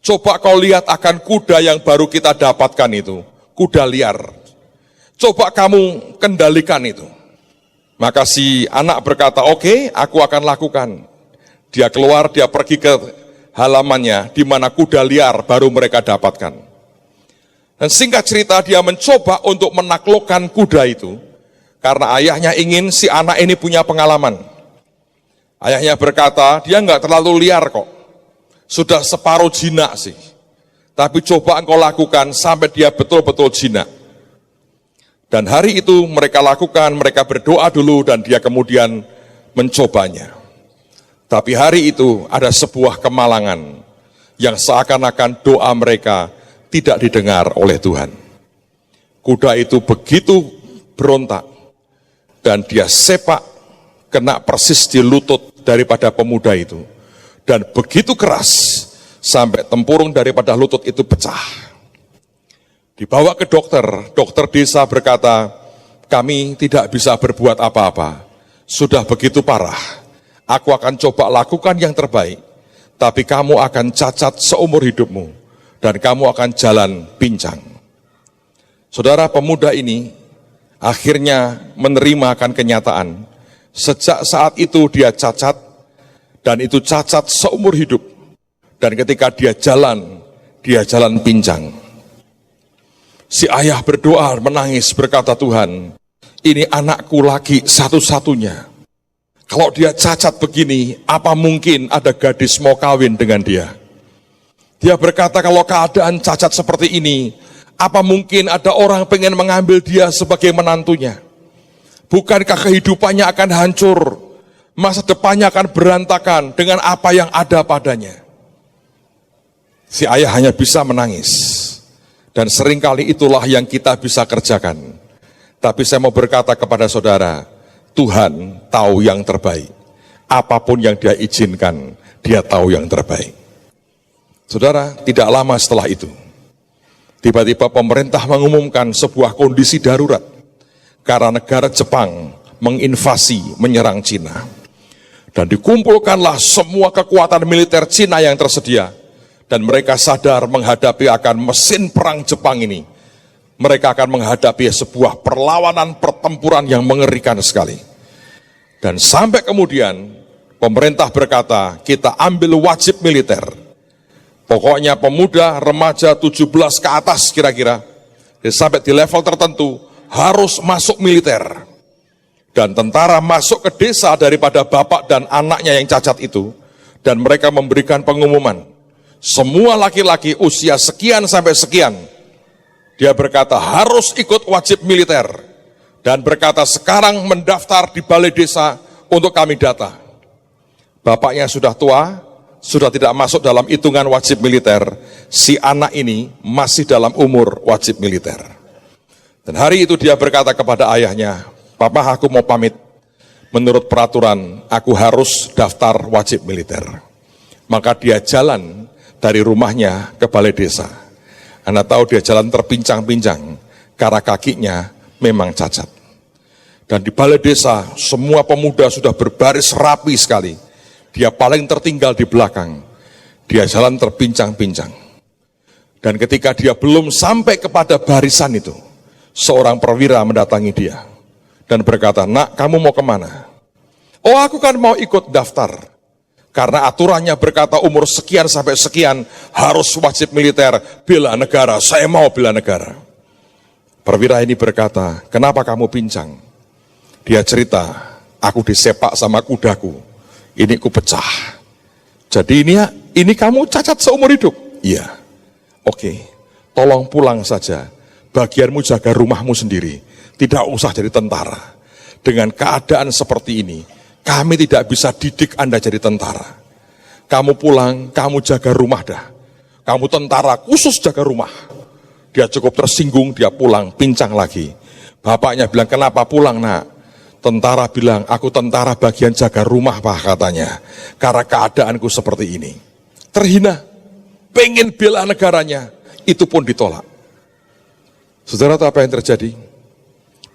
coba kau lihat akan kuda yang baru kita dapatkan itu, kuda liar. Coba kamu kendalikan itu. Maka si anak berkata, oke, aku akan lakukan. Dia keluar, dia pergi ke halamannya, di mana kuda liar baru mereka dapatkan. Dan singkat cerita, dia mencoba untuk menaklukkan kuda itu, karena ayahnya ingin si anak ini punya pengalaman. Ayahnya berkata, dia enggak terlalu liar kok, sudah separuh jinak sih. Tapi coba engkau lakukan sampai dia betul-betul jinak. Dan hari itu mereka lakukan, mereka berdoa dulu dan dia kemudian mencobanya. Tapi hari itu ada sebuah kemalangan yang seakan-akan doa mereka tidak didengar oleh Tuhan. Kuda itu begitu berontak dan dia sepak kena persis di lutut daripada pemuda itu. Dan begitu keras sampai tempurung daripada lutut itu pecah. Dibawa ke dokter, dokter desa berkata, kami tidak bisa berbuat apa-apa, sudah begitu parah, aku akan coba lakukan yang terbaik, tapi kamu akan cacat seumur hidupmu, dan kamu akan jalan pincang. Saudara, pemuda ini akhirnya menerima akan kenyataan. Sejak saat itu dia cacat, dan itu cacat seumur hidup. Dan ketika dia jalan pincang. Si ayah berdoa, menangis, berkata, Tuhan, ini anakku laki satu-satunya. Kalau dia cacat begini, apa mungkin ada gadis mau kawin dengan dia? Dia berkata, kalau keadaan cacat seperti ini, apa mungkin ada orang pengen mengambil dia sebagai menantunya? Bukankah kehidupannya akan hancur? Masa depannya akan berantakan dengan apa yang ada padanya? Si ayah hanya bisa menangis. Dan seringkali itulah yang kita bisa kerjakan. Tapi saya mau berkata kepada saudara, Tuhan tahu yang terbaik. Apapun yang dia izinkan, dia tahu yang terbaik. Saudara, tidak lama setelah itu, tiba-tiba pemerintah mengumumkan sebuah kondisi darurat karena negara Jepang menginvasi, menyerang Cina. Dan dikumpulkanlah semua kekuatan militer Cina yang tersedia. Dan mereka sadar menghadapi akan mesin perang Jepang ini. Mereka akan menghadapi sebuah perlawanan pertempuran yang mengerikan sekali. Dan sampai kemudian pemerintah berkata, kita ambil wajib militer. Pokoknya pemuda, remaja 17 ke atas kira-kira, sampai di level tertentu harus masuk militer. Dan tentara masuk ke desa daripada bapak dan anaknya yang cacat itu. Dan mereka memberikan pengumuman, semua laki-laki usia sekian sampai sekian, dia berkata harus ikut wajib militer. Dan berkata sekarang mendaftar di balai desa untuk kami data. Bapaknya sudah tua, sudah tidak masuk dalam hitungan wajib militer. Si anak ini masih dalam umur wajib militer. Dan hari itu dia berkata kepada ayahnya, Papa, aku mau pamit. Menurut peraturan, aku harus daftar wajib militer. Maka dia jalan dari rumahnya ke balai desa. Anda tahu dia jalan terpincang-pincang karena kakinya memang cacat. Dan di balai desa semua pemuda sudah berbaris rapi sekali. Dia paling tertinggal di belakang. Dia jalan terpincang-pincang. Dan ketika dia belum sampai kepada barisan itu, seorang perwira mendatangi dia dan berkata, Nak, kamu mau kemana? Oh, aku kan mau ikut daftar. Karena aturannya berkata umur sekian sampai sekian harus wajib militer, bela negara, saya mau bela negara. Perwira ini berkata, kenapa kamu pincang? Dia cerita, aku disepak sama kudaku, ini ku pecah. Jadi ini kamu cacat seumur hidup? Iya. Oke, tolong pulang saja, bagianmu jaga rumahmu sendiri, tidak usah jadi tentara. Dengan keadaan seperti ini, kami tidak bisa didik Anda jadi tentara. Kamu pulang, kamu jaga rumah dah. Kamu tentara khusus jaga rumah. Dia cukup tersinggung, dia pulang, pincang lagi. Bapaknya bilang, kenapa pulang, Nak? Tentara bilang, aku tentara bagian jaga rumah, Pak, katanya. Karena keadaanku seperti ini. Terhina, pengen bela negaranya, itu pun ditolak. Saudara, tahu apa yang terjadi?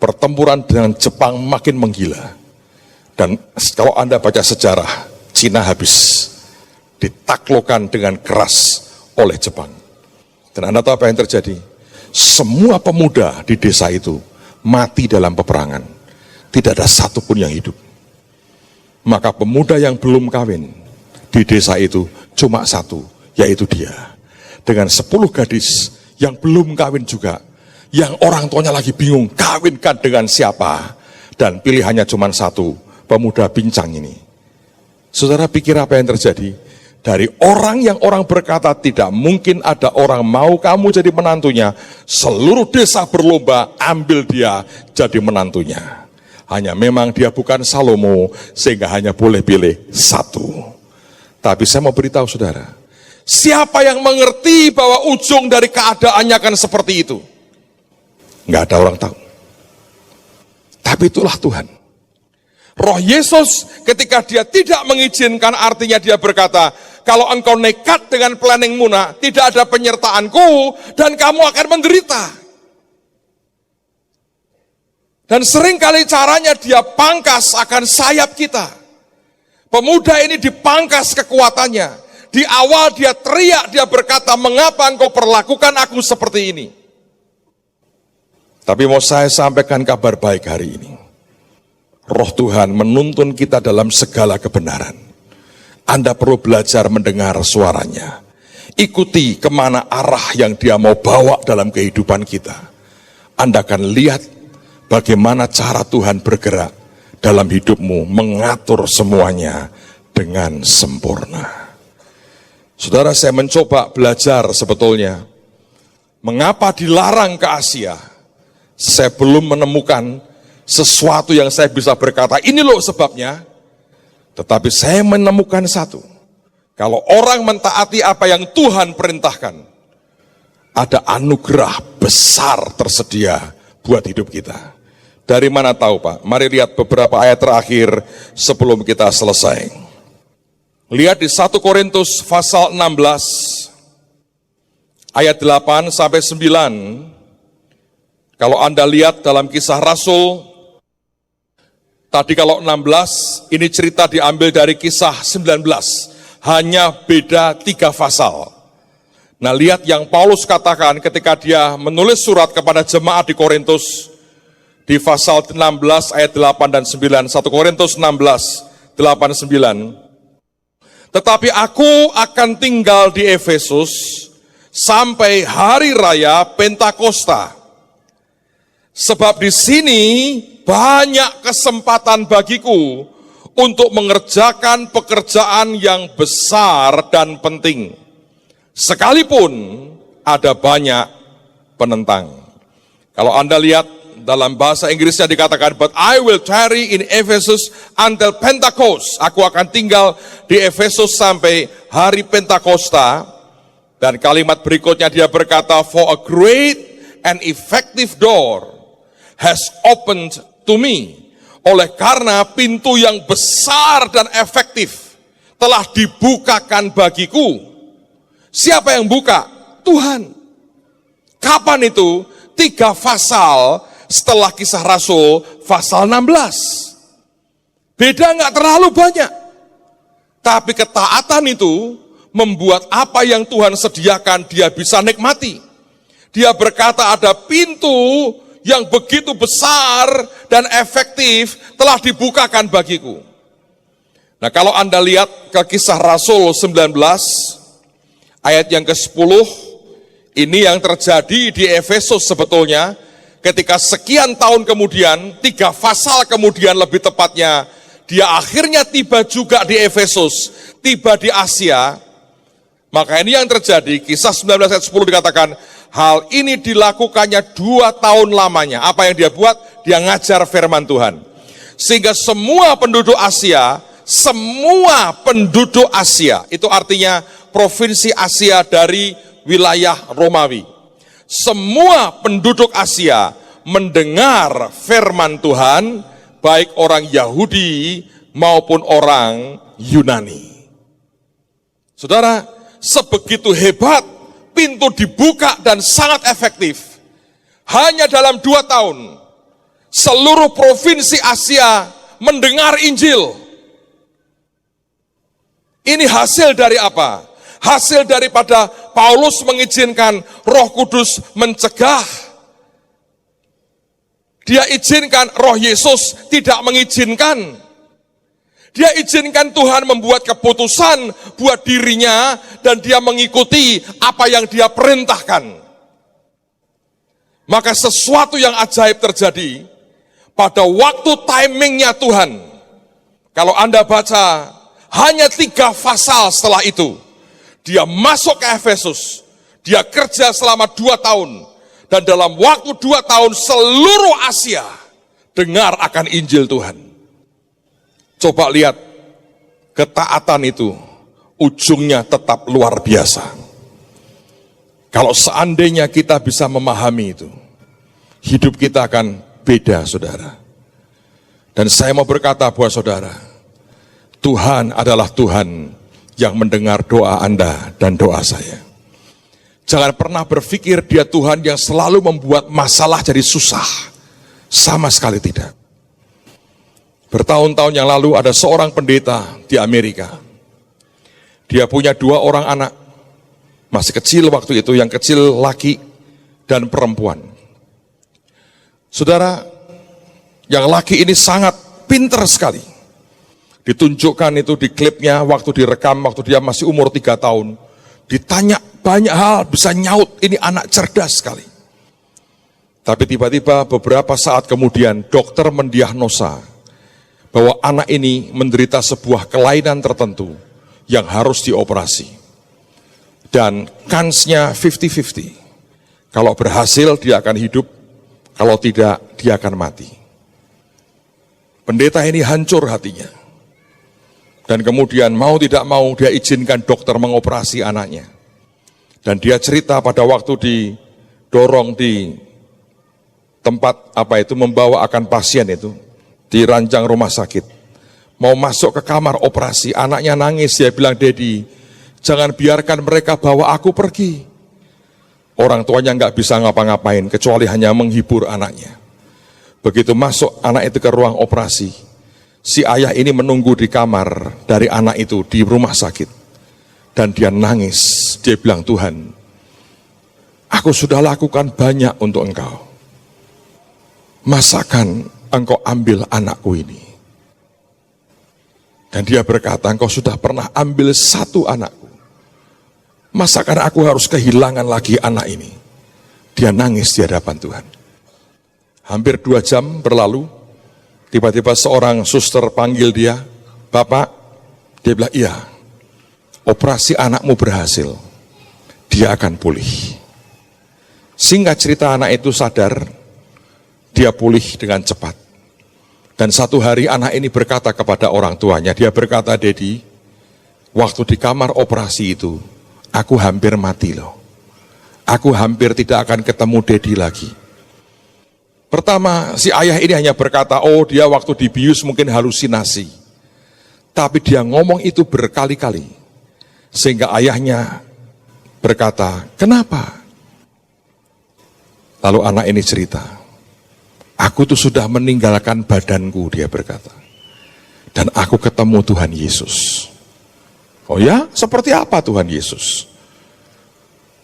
Pertempuran dengan Jepang makin menggila. Dan kalau Anda baca sejarah, Cina habis ditaklukkan dengan keras oleh Jepang. Dan Anda tahu apa yang terjadi? Semua pemuda di desa itu mati dalam peperangan. Tidak ada satupun yang hidup. Maka pemuda yang belum kawin di desa itu cuma satu, yaitu dia. Dengan 10 gadis yang belum kawin juga, yang orang tuanya lagi bingung, kawinkan dengan siapa? Dan pilihannya cuma satu, pemuda pincang ini. Saudara pikir apa yang terjadi? Dari orang yang orang berkata tidak mungkin ada orang mau kamu jadi menantunya, seluruh desa berlomba ambil dia jadi menantunya. Hanya memang dia bukan Salomo, sehingga hanya boleh pilih satu. Tapi saya mau beritahu saudara, siapa yang mengerti bahwa ujung dari keadaannya akan seperti itu? Nggak ada orang tahu. Tapi itulah Tuhan. Roh Yesus ketika dia tidak mengizinkan, artinya dia berkata, kalau engkau nekat dengan planningmu, Nak, tidak ada penyertaanku, dan kamu akan menderita. Dan seringkali caranya dia pangkas akan sayap kita. Pemuda ini dipangkas kekuatannya. Di awal dia teriak, dia berkata, mengapa engkau perlakukan aku seperti ini? Tapi mau saya sampaikan kabar baik hari ini. Roh Tuhan menuntun kita dalam segala kebenaran. Anda perlu belajar mendengar suaranya. Ikuti kemana arah yang dia mau bawa dalam kehidupan kita. Anda akan lihat bagaimana cara Tuhan bergerak dalam hidupmu, mengatur semuanya dengan sempurna. Saudara, saya mencoba belajar sebetulnya, mengapa dilarang ke Asia. Saya belum menemukan sesuatu yang saya bisa berkata, ini loh sebabnya. Tetapi saya menemukan satu. Kalau orang mentaati apa yang Tuhan perintahkan, ada anugerah besar tersedia buat hidup kita. Dari mana tahu Pak? Mari lihat beberapa ayat terakhir sebelum kita selesai. Lihat di 1 Korintus pasal 16, ayat 8 sampai 9. Kalau Anda lihat dalam Kisah Rasul, tadi kalau 16, ini cerita diambil dari Kisah 19. Hanya beda 3 pasal. Nah, lihat yang Paulus katakan ketika dia menulis surat kepada jemaat di Korintus, di pasal 16 ayat 8 dan 9, 1 Korintus 16, 8, 9. Tetapi aku akan tinggal di Efesus sampai hari raya Pentakosta. Sebab di sini banyak kesempatan bagiku untuk mengerjakan pekerjaan yang besar dan penting. Sekalipun ada banyak penentang. Kalau Anda lihat dalam bahasa Inggrisnya dikatakan, but I will tarry in Ephesus until Pentecost. Aku akan tinggal di Efesus sampai hari Pentakosta. Dan kalimat berikutnya dia berkata, for a great and effective door has opened to me. Oleh karena pintu yang besar dan efektif telah dibukakan bagiku. Siapa yang buka? Tuhan. Kapan itu? 3 pasal setelah Kisah Rasul, pasal 16. Beda nggak terlalu banyak. Tapi ketaatan itu membuat apa yang Tuhan sediakan dia bisa nikmati. Dia berkata ada pintu yang begitu besar dan efektif telah dibukakan bagiku. Nah, kalau Anda lihat ke Kisah Rasul 19, ayat yang ke-10, ini yang terjadi di Efesus sebetulnya, ketika sekian tahun kemudian, 3 pasal kemudian lebih tepatnya, dia akhirnya tiba juga di Efesus, tiba di Asia. Maka ini yang terjadi, Kisah 19 ayat 10 dikatakan, hal ini dilakukannya 2 tahun lamanya. Apa yang dia buat? Dia ngajar firman Tuhan. Sehingga semua penduduk Asia, itu artinya provinsi Asia dari wilayah Romawi. Semua penduduk Asia mendengar firman Tuhan, baik orang Yahudi maupun orang Yunani. Saudara, sebegitu hebat pintu dibuka dan sangat efektif. Hanya dalam 2 tahun, seluruh provinsi Asia mendengar Injil. Ini hasil dari apa? Hasil daripada Paulus mengizinkan Roh Kudus mencegah. Dia izinkan, Roh Yesus tidak mengizinkan. Dia izinkan Tuhan membuat keputusan buat dirinya dan dia mengikuti apa yang dia perintahkan. Maka sesuatu yang ajaib terjadi pada waktu timingnya Tuhan. Kalau Anda baca, hanya 3 pasal setelah itu, dia masuk ke Efesus, dia kerja selama 2 tahun, dan dalam waktu 2 tahun seluruh Asia dengar akan Injil Tuhan. Coba lihat, ketaatan itu ujungnya tetap luar biasa. Kalau seandainya kita bisa memahami itu, hidup kita akan beda, saudara. Dan saya mau berkata buat saudara, Tuhan adalah Tuhan yang mendengar doa Anda dan doa saya. Jangan pernah berpikir dia Tuhan yang selalu membuat masalah jadi susah. Sama sekali tidak. Bertahun-tahun yang lalu ada seorang pendeta di Amerika. Dia punya 2 orang anak. Masih kecil waktu itu, yang kecil laki dan perempuan. Saudara, yang laki ini sangat pinter sekali. Ditunjukkan itu di klipnya waktu direkam, waktu dia masih umur 3 tahun. Ditanya banyak hal, bisa nyaut, ini anak cerdas sekali. Tapi tiba-tiba beberapa saat kemudian dokter mendiagnosa bahwa anak ini menderita sebuah kelainan tertentu yang harus dioperasi. Dan kansnya 50-50. Kalau berhasil dia akan hidup, kalau tidak dia akan mati. Pendeta ini hancur hatinya. Dan kemudian mau tidak mau dia izinkan dokter mengoperasi anaknya. Dan dia cerita pada waktu didorong di tempat membawa akan pasien itu, di ranjang rumah sakit. Mau masuk ke kamar operasi, anaknya nangis, dia bilang, "Dedi, jangan biarkan mereka bawa aku pergi." Orang tuanya nggak bisa ngapa-ngapain, kecuali hanya menghibur anaknya. Begitu masuk anak itu ke ruang operasi, si ayah ini menunggu di kamar dari anak itu di rumah sakit. Dan dia nangis, dia bilang, "Tuhan, aku sudah lakukan banyak untuk Engkau. Masakan Engkau ambil anakku ini?" Dan dia berkata, "Engkau sudah pernah ambil satu anakku. Masakan aku harus kehilangan lagi anak ini?" Dia nangis di hadapan Tuhan. Hampir 2 jam berlalu, tiba-tiba seorang suster panggil dia, "Bapak," dia bilang, "Iya, operasi anakmu berhasil, dia akan pulih." Singkat cerita, anak itu sadar, dia pulih dengan cepat. Dan satu hari anak ini berkata kepada orang tuanya, dia berkata, "Dedi, waktu di kamar operasi itu, aku hampir mati loh. Aku hampir tidak akan ketemu Dedi lagi." Pertama, si ayah ini hanya berkata, "Oh, dia waktu dibius mungkin halusinasi." Tapi dia ngomong itu berkali-kali. Sehingga ayahnya berkata, "Kenapa?" Lalu anak ini cerita, "Aku tuh sudah meninggalkan badanku," dia berkata. "Dan aku ketemu Tuhan Yesus." "Oh ya, seperti apa Tuhan Yesus?"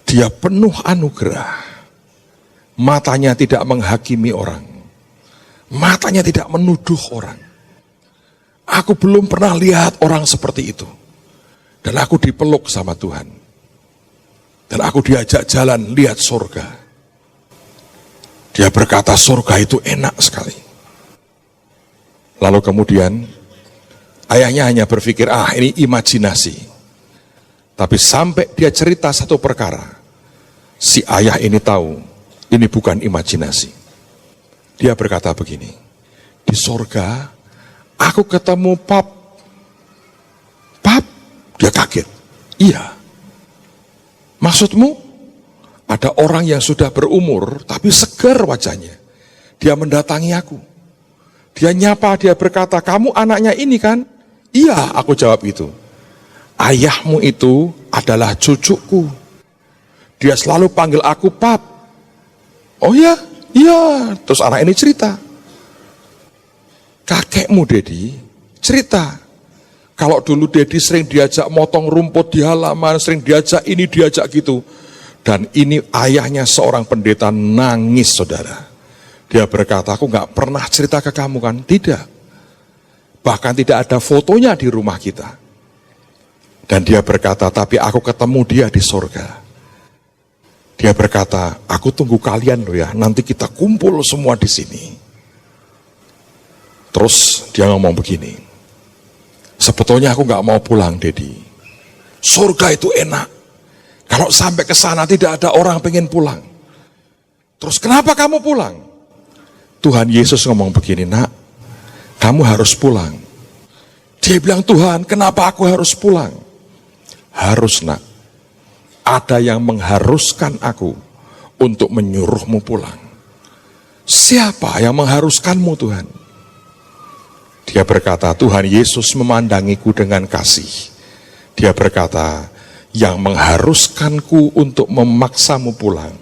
"Dia penuh anugerah. Matanya tidak menghakimi orang. Matanya tidak menuduh orang. Aku belum pernah lihat orang seperti itu. Dan aku dipeluk sama Tuhan. Dan aku diajak jalan lihat surga." Dia berkata, "Surga itu enak sekali." Lalu kemudian ayahnya hanya berpikir, ini imajinasi. Tapi sampai dia cerita satu perkara, si ayah ini tahu ini bukan imajinasi. Dia berkata begini, "Di surga aku ketemu Pap." "Pap?" Dia kaget. "Iya." "Maksudmu?" "Ada orang yang sudah berumur tapi segar wajahnya. Dia mendatangi aku. Dia nyapa, dia berkata, 'Kamu anaknya ini kan?' 'Iya,' aku jawab itu. 'Ayahmu itu adalah cucuku. Dia selalu panggil aku Pap.' 'Oh ya, iya.' Terus anak ini cerita, "Kakekmu Dedi cerita, kalau dulu Dedi sering diajak motong rumput di halaman, sering diajak ini, diajak gitu. Dan ini ayahnya seorang pendeta nangis, saudara. Dia berkata, 'Aku gak pernah cerita ke kamu kan?' 'Tidak. Bahkan tidak ada fotonya di rumah kita.' Dan dia berkata, 'Tapi aku ketemu dia di surga.' Dia berkata, 'Aku tunggu kalian loh ya, nanti kita kumpul semua di sini.' Terus dia ngomong begini, 'Sebetulnya aku gak mau pulang, Dedi. Surga itu enak. Kalau sampai ke sana tidak ada orang pengen pulang.' 'Terus kenapa kamu pulang?' Tuhan Yesus ngomong begini, 'Nak, kamu harus pulang.' Dia bilang, 'Tuhan, kenapa aku harus pulang?' 'Harus, Nak. Ada yang mengharuskan aku untuk menyuruhmu pulang.' 'Siapa yang mengharuskanmu, Tuhan?' Dia berkata, 'Tuhan Yesus memandangiku dengan kasih. Dia berkata, yang mengharuskanku untuk memaksamu pulang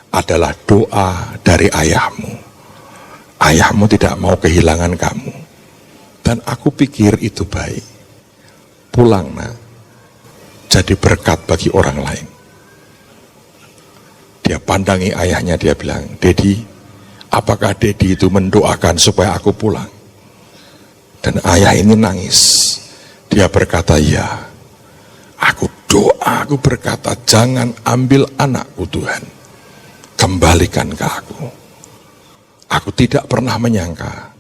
adalah doa dari ayahmu. Ayahmu tidak mau kehilangan kamu. Dan aku pikir itu baik. Pulang, Nak. Jadi berkat bagi orang lain.' Dia pandangi ayahnya, dia bilang, 'Dedi, apakah Dedi itu mendoakan supaya aku pulang? Dan ayah ini nangis. Dia berkata, ya. Aku doa, aku berkata, jangan ambil anakku Tuhan. Kembalikan ke aku. Aku tidak pernah menyangka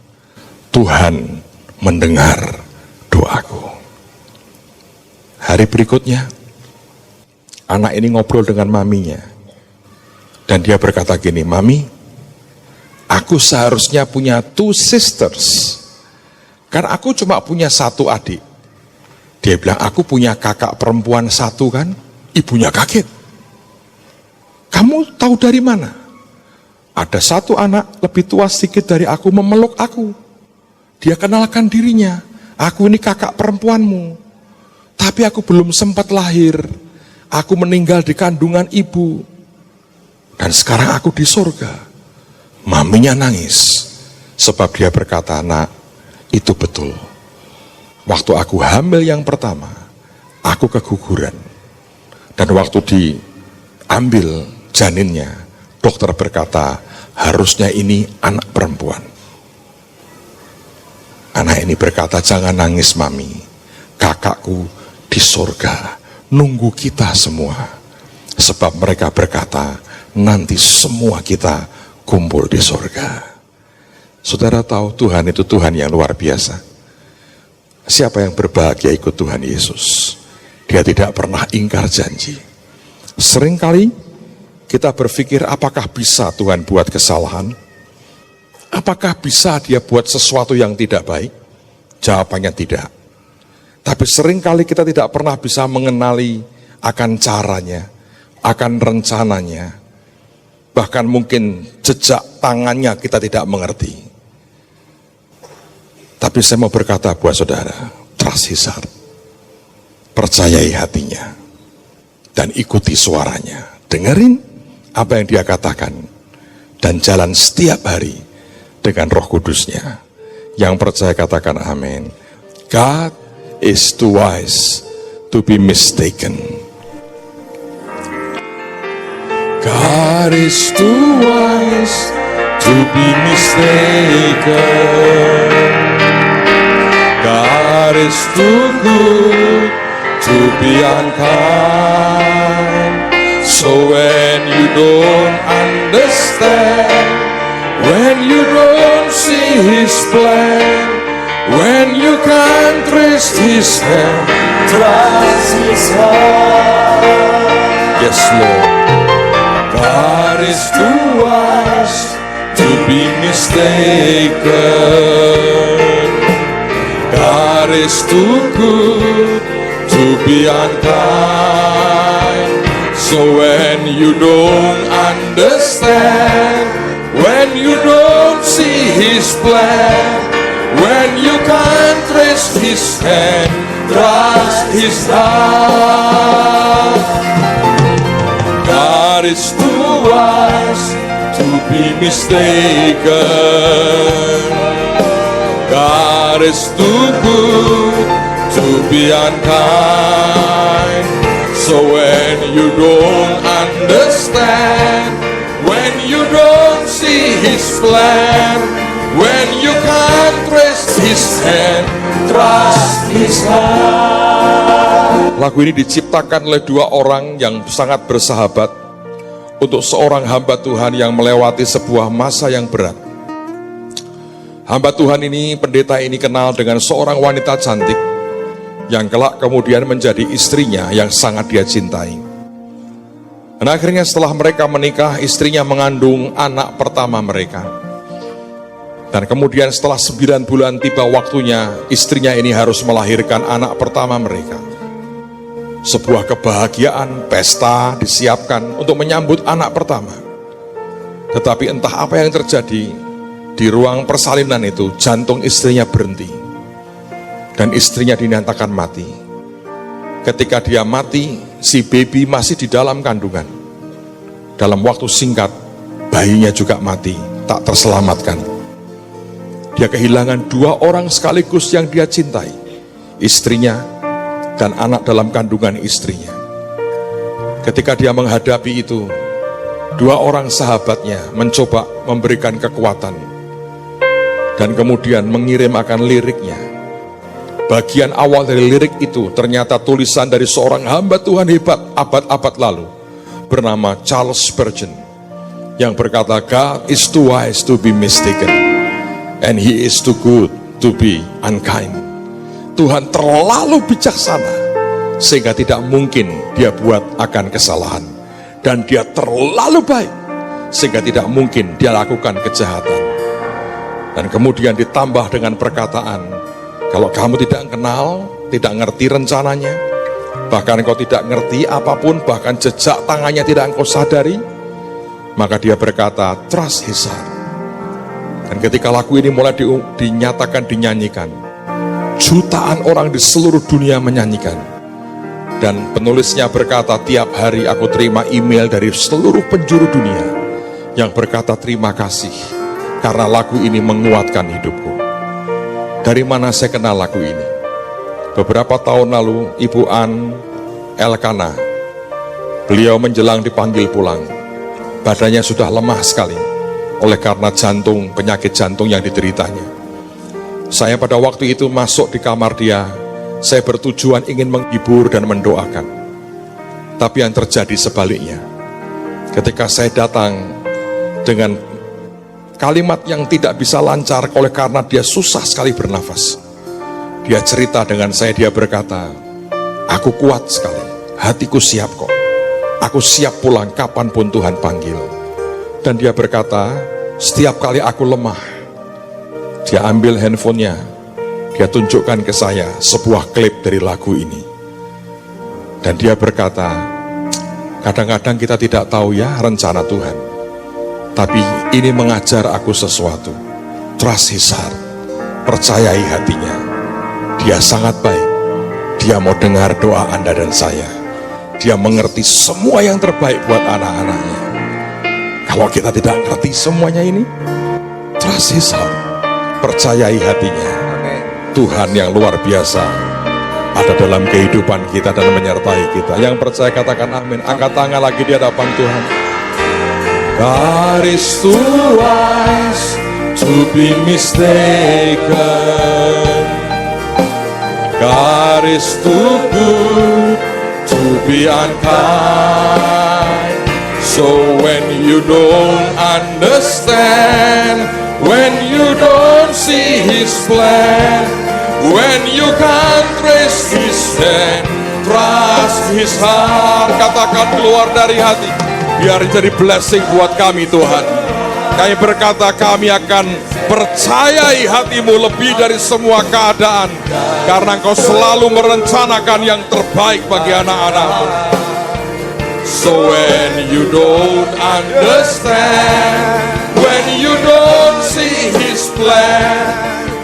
Tuhan mendengar doaku. Hari berikutnya, anak ini ngobrol dengan maminya. Dan dia berkata gini, Mami, aku seharusnya punya 2 sisters. Karena aku cuma punya 1 adik. Dia bilang, aku punya kakak perempuan 1 kan? Ibunya kaget. Kamu tahu dari mana? Ada 1 anak lebih tua sedikit dari aku memeluk aku. Dia kenalkan dirinya. Aku ini kakak perempuanmu. Tapi aku belum sempat lahir. Aku meninggal di kandungan ibu. Dan sekarang aku di surga. Maminya nangis. Sebab dia berkata, nak, itu betul. Waktu aku hamil yang pertama, aku keguguran. Dan waktu diambil janinnya, dokter berkata, harusnya ini anak perempuan. Anak ini berkata, jangan nangis mami. Kakakku di surga, nunggu kita semua. Sebab mereka berkata, nanti semua kita kumpul di surga. Saudara tahu Tuhan itu Tuhan yang luar biasa. Siapa yang berbahagia ikut Tuhan Yesus? Dia tidak pernah ingkar janji. Seringkali kita berpikir apakah bisa Tuhan buat kesalahan? Apakah bisa dia buat sesuatu yang tidak baik? Jawabannya tidak. Tapi seringkali kita tidak pernah bisa mengenali akan caranya, akan rencananya. Bahkan mungkin jejak tangannya kita tidak mengerti. Tapi saya mau berkata buat saudara, trust his heart. Percayai hatinya. Dan ikuti suaranya. Dengerin apa yang dia katakan. Dan jalan setiap hari dengan Roh Kudusnya. Yang percaya katakan amin. God is too wise to be mistaken. God is too wise to be mistaken. God is too good to be unkind. So when you don't understand, when you don't see his plan, when you can't trace his hand, trust his heart. Yes, Lord. God is too wise to be mistaken. God is too good to be unkind. So when you don't understand, when you don't see his plan, when you can't trace his hand, trust his heart. God is too wise to be mistaken. God is too good to be unkind. So when you don't understand, when you don't see his plan, when you can't trace his hand, trust his heart. Lagu ini diciptakan oleh 2 orang yang sangat bersahabat untuk seorang hamba Tuhan yang melewati sebuah masa yang berat. Hamba Tuhan ini, pendeta ini kenal dengan seorang wanita cantik yang kelak kemudian menjadi istrinya yang sangat dia cintai. Dan akhirnya setelah mereka menikah, istrinya mengandung anak pertama mereka. Dan kemudian setelah 9 bulan tiba waktunya, istrinya ini harus melahirkan anak pertama mereka. Sebuah kebahagiaan, pesta disiapkan untuk menyambut anak pertama. Tetapi entah apa yang terjadi, di ruang persalinan itu jantung istrinya berhenti. Dan istrinya dinyatakan mati. Ketika dia mati, si baby masih di dalam kandungan. Dalam waktu singkat, bayinya juga mati, tak terselamatkan. Dia kehilangan 2 orang sekaligus yang dia cintai. Istrinya dan anak dalam kandungan istrinya. Ketika dia menghadapi itu, Dua orang sahabatnya mencoba memberikan kekuatan dan kemudian mengirim akan liriknya. Bagian awal dari lirik itu ternyata tulisan dari seorang hamba Tuhan hebat abad-abad lalu bernama Charles Spurgeon yang berkata, God is too wise to be mistaken and he is too good to be unkind. Tuhan terlalu bijaksana sehingga tidak mungkin dia buat akan kesalahan, dan dia terlalu baik sehingga tidak mungkin dia lakukan kejahatan. Dan kemudian ditambah dengan perkataan, kalau kamu tidak kenal, tidak ngerti rencananya, bahkan engkau tidak ngerti apapun, bahkan jejak tangannya tidak engkau sadari, maka dia berkata, trust his heart. Dan ketika lagu ini mulai dinyatakan, dinyanyikan, jutaan orang di seluruh dunia menyanyikan. Dan penulisnya berkata, tiap hari aku terima email dari seluruh penjuru dunia yang berkata terima kasih karena lagu ini menguatkan hidupku. Dari mana saya kenal lagu ini? Beberapa tahun lalu, Ibu Ann Elkana, beliau menjelang dipanggil pulang. Badannya sudah lemah sekali oleh karena penyakit jantung yang dideritanya. Saya pada waktu itu masuk di kamar dia. Saya bertujuan ingin menghibur dan mendoakan. Tapi yang terjadi sebaliknya. Ketika saya datang dengan kalimat yang tidak bisa lancar oleh karena dia susah sekali bernafas. Dia cerita dengan saya, dia berkata, aku kuat sekali, hatiku siap kok. Aku siap pulang kapanpun Tuhan panggil. Dan dia berkata, setiap kali aku lemah, dia ambil handphonenya, dia tunjukkan ke saya sebuah klip dari lagu ini. Dan dia berkata, kadang-kadang kita tidak tahu ya rencana Tuhan. Tapi ini mengajar aku sesuatu. Trust his heart. Percayai hatinya. Dia sangat baik. Dia mau dengar doa Anda dan saya. Dia mengerti semua yang terbaik buat anak-anaknya. Kalau kita tidak ngerti semuanya ini, trust his heart. Percayai hatinya. Tuhan yang luar biasa ada dalam kehidupan kita dan menyertai kita. Yang percaya katakan amin. Angkat tangan lagi di hadapan Tuhan. God is too wise to be mistaken. God is too good to be unkind. So when you don't understand, when you don't see his plan, when you can't trace his hand, trust his heart. Katakan keluar dari hati, biar jadi blessing buat kami Tuhan. Kami berkata kami akan percayai hatimu lebih dari semua keadaan, karena engkau selalu merencanakan yang terbaik bagi anak-anakmu. So when you don't understand, when you don't see his plan,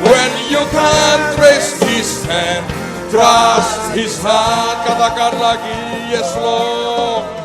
when you can't trace his hand, trust his heart. Katakan lagi, yes Lord.